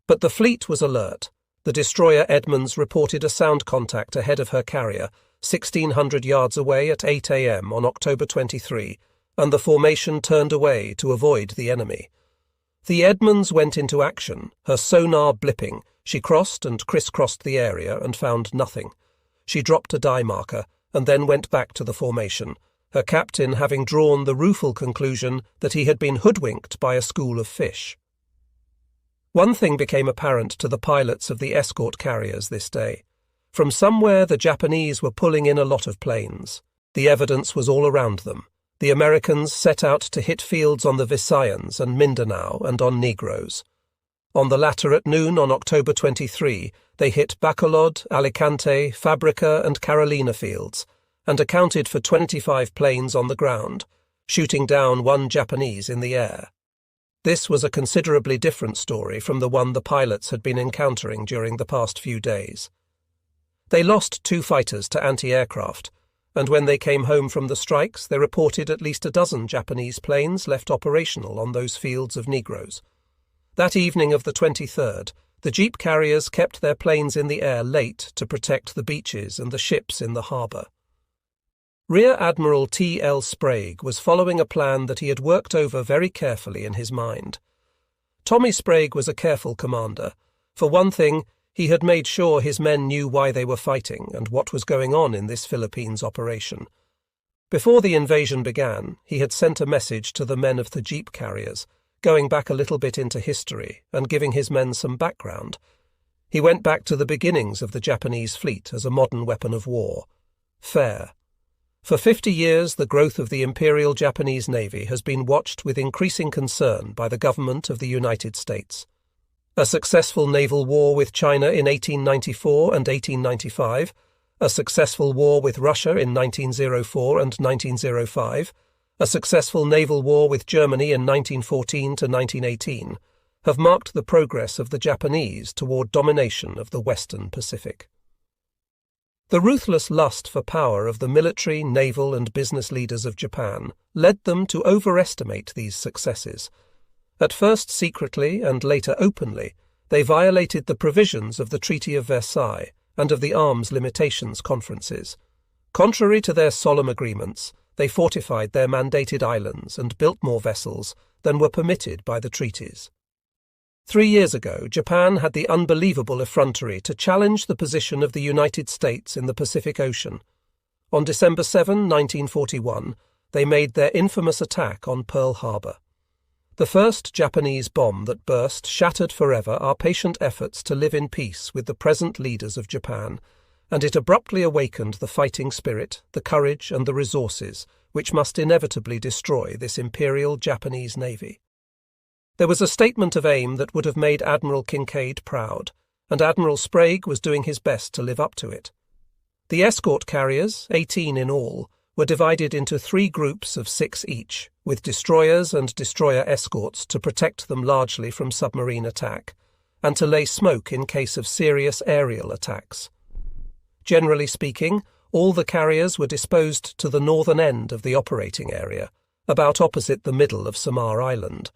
But the fleet was alert. The destroyer Edmonds reported a sound contact ahead of her carrier, 1,600 yards away at 8 a.m. on October 23, and the formation turned away to avoid the enemy. The Edmonds went into action, her sonar blipping. She crossed and crisscrossed the area and found nothing. She dropped a die marker, and then went back to the formation, her captain having drawn the rueful conclusion that he had been hoodwinked by a school of fish. One thing became apparent to the pilots of the escort carriers this day. From somewhere the Japanese were pulling in a lot of planes. The evidence was all around them. The Americans set out to hit fields on the Visayas and Mindanao and on Negroes. On the latter at noon on October 23, they hit Bacolod, Alicante, Fabrica and Carolina fields, and accounted for 25 planes on the ground, shooting down 1 Japanese in the air. This was a considerably different story from the one the pilots had been encountering during the past few days. They lost 2 fighters to anti-aircraft, and when they came home from the strikes, they reported at least a dozen Japanese planes left operational on those fields of Negroes. That evening of the 23rd, the jeep carriers kept their planes in the air late to protect the beaches and the ships in the harbour. Rear Admiral T.L. Sprague was following a plan that he had worked over very carefully in his mind. Tommy Sprague was a careful commander. For one thing, he had made sure his men knew why they were fighting and what was going on in this Philippines operation. Before the invasion began, he had sent a message to the men of the jeep carriers, going back a little bit into history and giving his men some background. He went back to the beginnings of the Japanese fleet as a modern weapon of war. Fair. For 50 years, the growth of the Imperial Japanese Navy has been watched with increasing concern by the government of the United States. A successful naval war with China in 1894 and 1895, a successful war with Russia in 1904 and 1905, a successful naval war with Germany in 1914 to 1918, have marked the progress of the Japanese toward domination of the Western Pacific. The ruthless lust for power of the military, naval and business leaders of Japan led them to overestimate these successes. At first secretly and later openly, they violated the provisions of the Treaty of Versailles and of the Arms Limitations Conferences. Contrary to their solemn agreements, they fortified their mandated islands and built more vessels than were permitted by the treaties. 3 years ago, Japan had the unbelievable effrontery to challenge the position of the United States in the Pacific Ocean. On December 7, 1941, they made their infamous attack on Pearl Harbor. The first Japanese bomb that burst shattered forever our patient efforts to live in peace with the present leaders of Japan, and it abruptly awakened the fighting spirit, the courage and the resources which must inevitably destroy this Imperial Japanese Navy. There was a statement of aim that would have made Admiral Kincaid proud, and Admiral Sprague was doing his best to live up to it. The escort carriers, 18 in all, were divided into 3 groups of 6 each, with destroyers and destroyer escorts to protect them largely from submarine attack, and to lay smoke in case of serious aerial attacks. Generally speaking, all the carriers were disposed to the northern end of the operating area, about opposite the middle of Samar Island.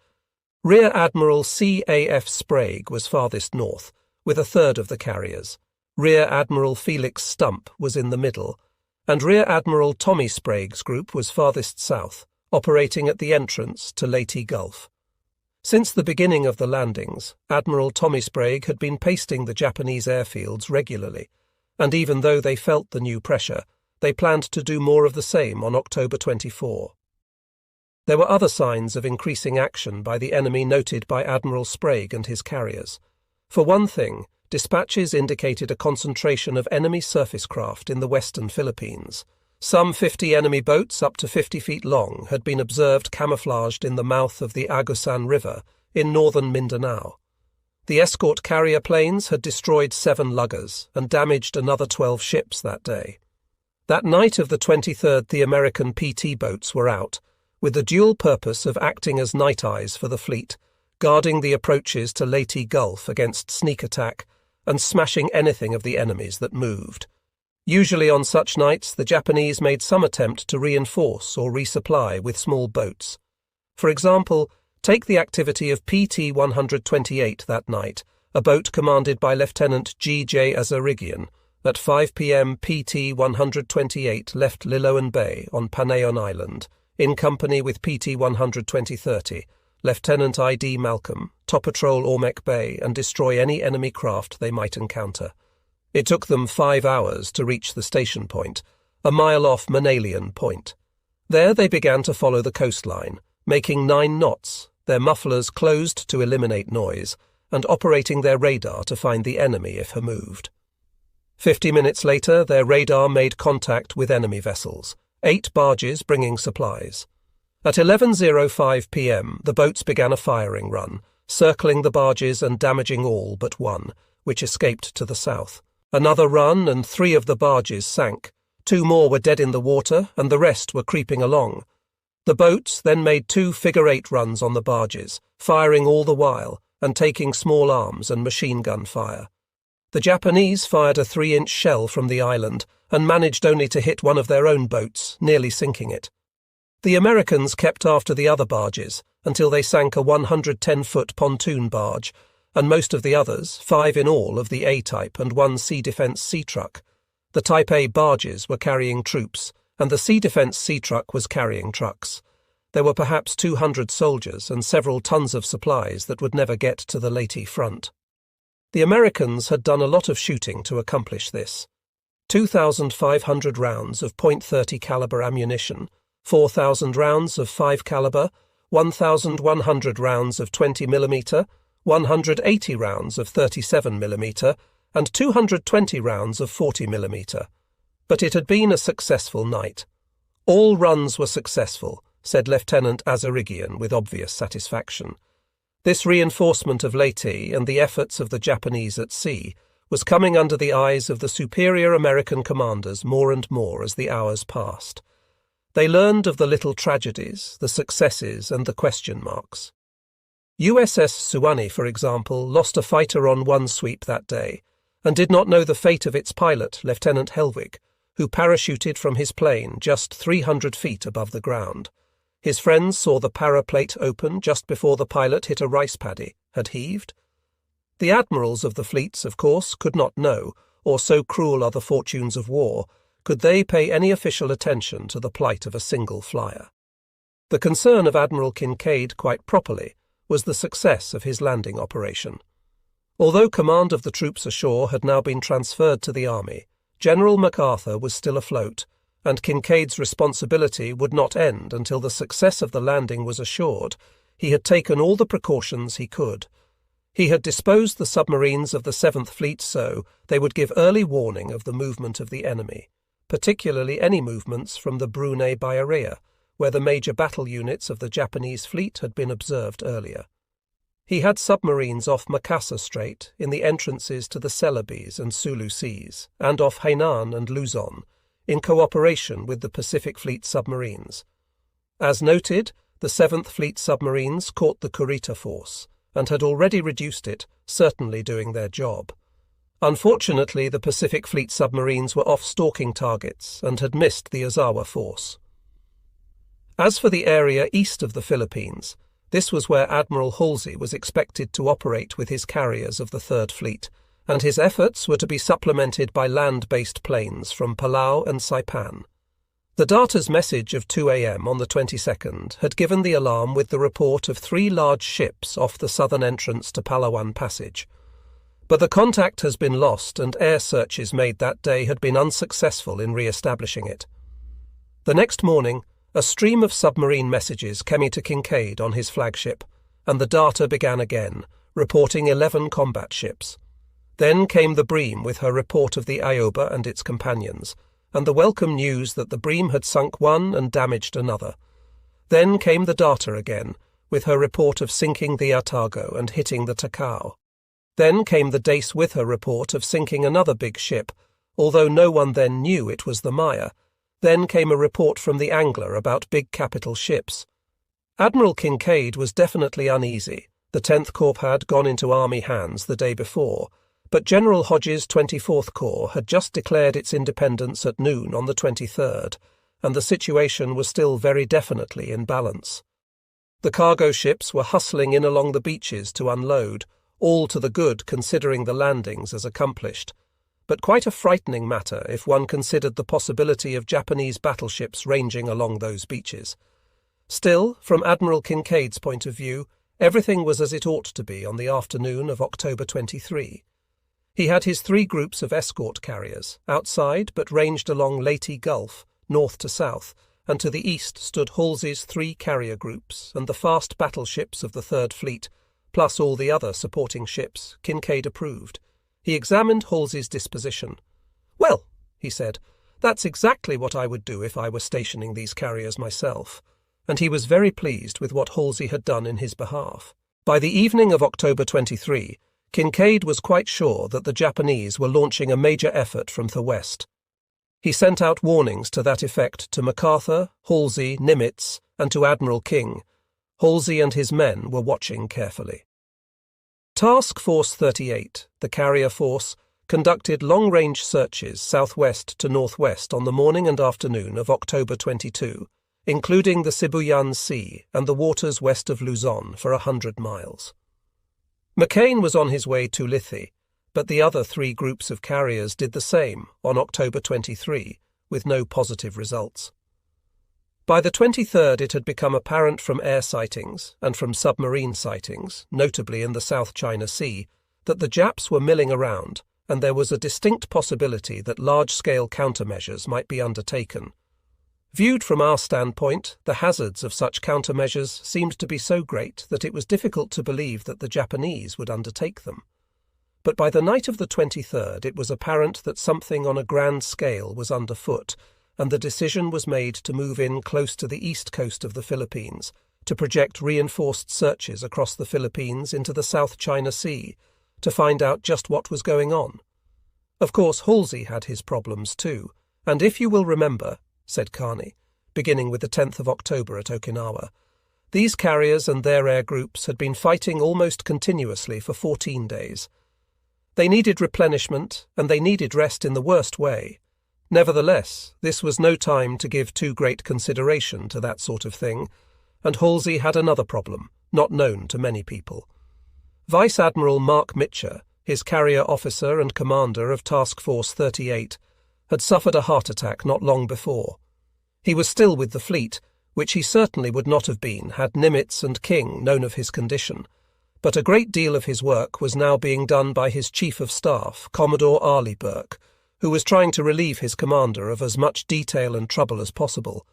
Rear Admiral C.A.F. Sprague was farthest north, with a third of the carriers. Rear Admiral Felix Stump was in the middle, and Rear Admiral Tommy Sprague's group was farthest south, operating at the entrance to Leyte Gulf. Since the beginning of the landings, Admiral Tommy Sprague had been pasting the Japanese airfields regularly, and even though they felt the new pressure, they planned to do more of the same on October 24. There were other signs of increasing action by the enemy noted by Admiral Sprague and his carriers. For one thing, dispatches indicated a concentration of enemy surface craft in the western Philippines. Some 50 enemy boats up to 50 feet long had been observed camouflaged in the mouth of the Agusan River in northern Mindanao. The escort carrier planes had destroyed 7 luggers and damaged another 12 ships that day. That night of the 23rd, the American PT boats were out, with the dual purpose of acting as night eyes for the fleet, guarding the approaches to Leyte Gulf against sneak attack and smashing anything of the enemy's that moved. Usually on such nights, the Japanese made some attempt to reinforce or resupply with small boats. For example, take the activity of PT-128 that night, a boat commanded by Lieutenant G.J. Azarigian. At 5 p.m. PT-128 left Liloan Bay on Panayon Island, in company with PT-120-30, Lieutenant I.D. Malcolm, to patrol Ormek Bay and destroy any enemy craft they might encounter. It took them 5 hours to reach the station point, a mile off Manalian Point. There they began to follow the coastline, making 9 knots, their mufflers closed to eliminate noise, and operating their radar to find the enemy if he moved. 50 minutes later, their radar made contact with enemy vessels, 8 barges bringing supplies. At 11:05 p.m., the boats began a firing run, circling the barges and damaging all but one, which escaped to the south. Another run and 3 of the barges sank. 2 more were dead in the water and the rest were creeping along. The boats then made 2 figure-8 runs on the barges, firing all the while and taking small arms and machine gun fire. The Japanese fired a 3-inch shell from the island and managed only to hit one of their own boats, nearly sinking it. The Americans kept after the other barges until they sank a 110-foot pontoon barge, and most of the others, 5 in all of the A-type and 1 Sea Defence sea truck. The Type A barges were carrying troops, and the Sea Defence sea truck was carrying trucks. There were perhaps 200 soldiers and several tons of supplies that would never get to the Leyte front. The Americans had done a lot of shooting to accomplish this. 2,500 rounds of .30 caliber ammunition, 4,000 rounds of 5 caliber, 1,100 rounds of 20 mm, 180 rounds of 37 mm, and 220 rounds of 40 mm. But it had been a successful night. All runs were successful, said Lieutenant Azarigian with obvious satisfaction. This reinforcement of Leyte and the efforts of the Japanese at sea was coming under the eyes of the superior American commanders more and more as the hours passed. They learned of the little tragedies, the successes, and the question marks. USS Suwannee, for example, lost a fighter on one sweep that day, and did not know the fate of its pilot, Lieutenant Helwig, who parachuted from his plane just 300 feet above the ground. His friends saw the paraplate open just before the pilot hit a rice paddy, had heaved. The admirals of the fleets, of course, could not know, or so cruel are the fortunes of war, could they pay any official attention to the plight of a single flyer. The concern of Admiral Kincaid, quite properly, was the success of his landing operation. Although command of the troops ashore had now been transferred to the army, General MacArthur was still afloat, and Kincaid's responsibility would not end until the success of the landing was assured. He had taken all the precautions he could. He had disposed the submarines of the 7th Fleet so they would give early warning of the movement of the enemy, particularly any movements from the Brunei Bayarea, where the major battle units of the Japanese fleet had been observed earlier. He had submarines off Makassar Strait, in the entrances to the Celebes and Sulu Seas, and off Hainan and Luzon, in cooperation with the Pacific Fleet submarines. As noted, the 7th Fleet submarines caught the Kurita force, and had already reduced it, certainly doing their job. Unfortunately, the Pacific Fleet submarines were off stalking targets and had missed the Ozawa force. As for the area east of the Philippines, this was where Admiral Halsey was expected to operate with his carriers of the 3rd Fleet, and his efforts were to be supplemented by land-based planes from Palau and Saipan. The Darter's message of 2 a.m. on the 22nd had given the alarm with the report of 3 large ships off the southern entrance to Palawan Passage. But the contact has been lost, and air searches made that day had been unsuccessful in re-establishing it. The next morning, a stream of submarine messages came into Kincaid on his flagship, and the Darter began again, reporting 11 combat ships. Then came the Bream with her report of the Ioba and its companions, and the welcome news that the Bream had sunk one and damaged another. Then came the Darter again, with her report of sinking the Atago and hitting the Takao. Then came the Dace with her report of sinking another big ship, although no one then knew it was the Maya. Then came a report from the Angler about big capital ships. Admiral Kincaid was definitely uneasy. The 10th Corps had gone into Army hands the day before, but General Hodges' 24th Corps had just declared its independence at noon on the 23rd, and the situation was still very definitely in balance. The cargo ships were hustling in along the beaches to unload, all to the good considering the landings as accomplished, but quite a frightening matter if one considered the possibility of Japanese battleships ranging along those beaches. Still, from Admiral Kincaid's point of view, everything was as it ought to be on the afternoon of October 23. He had his 3 groups of escort carriers, outside but ranged along Leyte Gulf, north to south, and to the east stood Halsey's 3 carrier groups and the fast battleships of the 3rd Fleet, plus all the other supporting ships. Kincaid approved. He examined Halsey's disposition. "Well," he said, "that's exactly what I would do if I were stationing these carriers myself," and he was very pleased with what Halsey had done in his behalf. By the evening of October 23, Kincaid was quite sure that the Japanese were launching a major effort from the west. He sent out warnings to that effect to MacArthur, Halsey, Nimitz, and to Admiral King. Halsey and his men were watching carefully. Task Force 38, the carrier force, conducted long-range searches southwest to northwest on the morning and afternoon of October 22, including the Sibuyan Sea and the waters west of Luzon for 100 miles. McCain was on his way to Leyte, but the other three groups of carriers did the same on October 23, with no positive results. By the 23rd, it had become apparent from air sightings and from submarine sightings, notably in the South China Sea, that the Japs were milling around, and there was a distinct possibility that large-scale countermeasures might be undertaken. Viewed from our standpoint, the hazards of such countermeasures seemed to be so great that it was difficult to believe that the Japanese would undertake them. But by the night of the 23rd, it was apparent that something on a grand scale was underfoot, and the decision was made to move in close to the east coast of the Philippines, to project reinforced searches across the Philippines into the South China Sea, to find out just what was going on. Of course, Halsey had his problems too, and if you will remember, said Kearney, beginning with the 10th of October at Okinawa, these carriers and their air groups had been fighting almost continuously for 14 days. They needed replenishment, and they needed rest in the worst way. Nevertheless, this was no time to give too great consideration to that sort of thing, and Halsey had another problem, not known to many people. Vice Admiral Mark Mitcher, his carrier officer and commander of Task Force 38, had suffered a heart attack not long before. He was still with the fleet, which he certainly would not have been had Nimitz and King known of his condition, but a great deal of his work was now being done by his Chief of Staff, Commodore Arleigh Burke, who was trying to relieve his commander of as much detail and trouble as possible.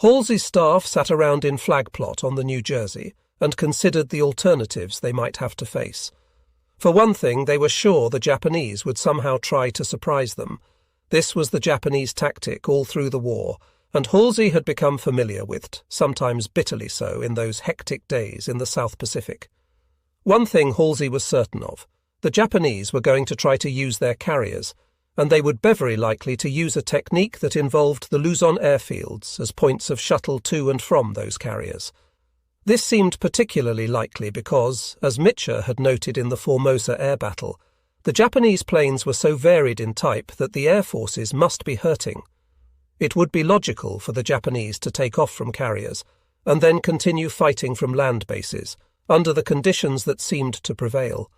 Halsey's staff sat around in flag plot on the New Jersey and considered the alternatives they might have to face. For one thing, they were sure the Japanese would somehow try to surprise them. This was the Japanese tactic all through the war, and Halsey had become familiar with it, sometimes bitterly so, in those hectic days in the South Pacific. One thing Halsey was certain of: the Japanese were going to try to use their carriers, and they would be very likely to use a technique that involved the Luzon airfields as points of shuttle to and from those carriers. This seemed particularly likely because, as Mitcher had noted in the Formosa air battle, the Japanese planes were so varied in type that the air forces must be hurting. It would be logical for the Japanese to take off from carriers and then continue fighting from land bases under the conditions that seemed to prevail.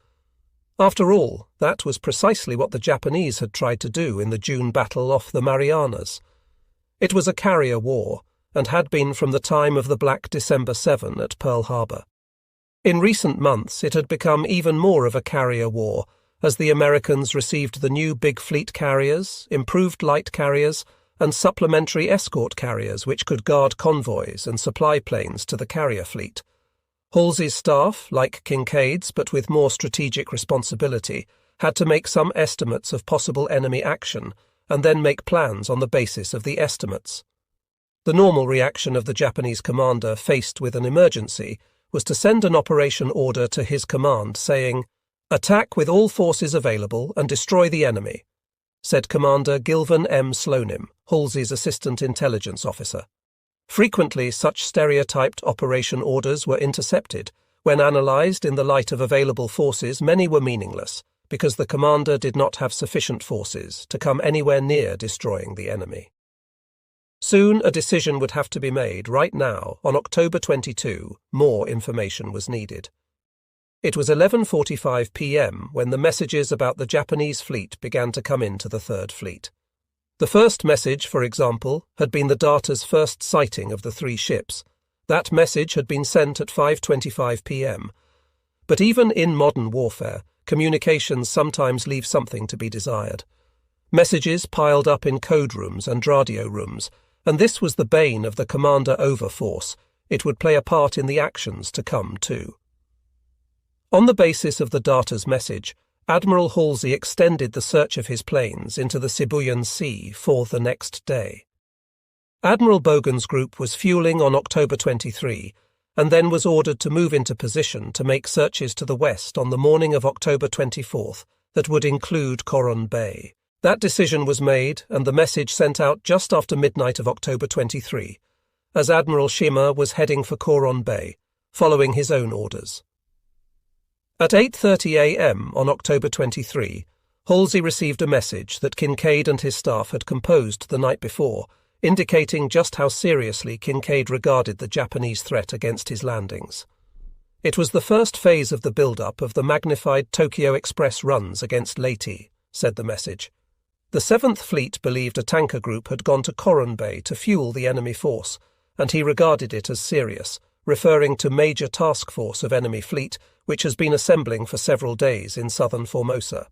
After all, that was precisely what the Japanese had tried to do in the June battle off the Marianas. It was a carrier war, and had been from the time of the Black December 7 at Pearl Harbor. In recent months it had become even more of a carrier war, as the Americans received the new big fleet carriers, improved light carriers, and supplementary escort carriers which could guard convoys and supply planes to the carrier fleet. Halsey's staff, like Kincaid's but with more strategic responsibility, had to make some estimates of possible enemy action and then make plans on the basis of the estimates. The normal reaction of the Japanese commander faced with an emergency was to send an operation order to his command saying, "Attack with all forces available and destroy the enemy," said Commander Gilvan M. Slonim, Halsey's assistant intelligence officer. Frequently, such stereotyped operation orders were intercepted. When analysed in the light of available forces, many were meaningless, because the commander did not have sufficient forces to come anywhere near destroying the enemy. Soon a decision would have to be made. Right now, on October 22, more information was needed. It was 11:45 p.m. when the messages about the Japanese fleet began to come into the Third Fleet. The first message, for example, had been the Darter's first sighting of the three ships. That message had been sent at 5:25 p.m. But even in modern warfare, communications sometimes leave something to be desired. Messages piled up in code rooms and radio rooms, and this was the bane of the commander-over force. It would play a part in the actions to come, too. On the basis of the Darter's message, Admiral Halsey extended the search of his planes into the Sibuyan Sea for the next day. Admiral Bogan's group was fueling on October 23, and then was ordered to move into position to make searches to the west on the morning of October 24th that would include Coron Bay. That decision was made and the message sent out just after midnight of October 23, as Admiral Shima was heading for Coron Bay, following his own orders. At 8:30 a.m. on October 23, Halsey received a message that Kincaid and his staff had composed the night before, indicating just how seriously Kincaid regarded the Japanese threat against his landings. It was the first phase of the build-up of the magnified Tokyo Express runs against Leyte, said the message. The 7th Fleet believed a tanker group had gone to Coron Bay to fuel the enemy force, and he regarded it as serious, referring to major task force of enemy fleet which has been assembling for several days in southern Formosa.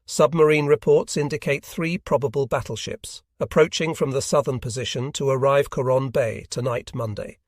Submarine reports indicate 3 probable battleships, approaching from the southern position to arrive Coron Bay tonight Monday.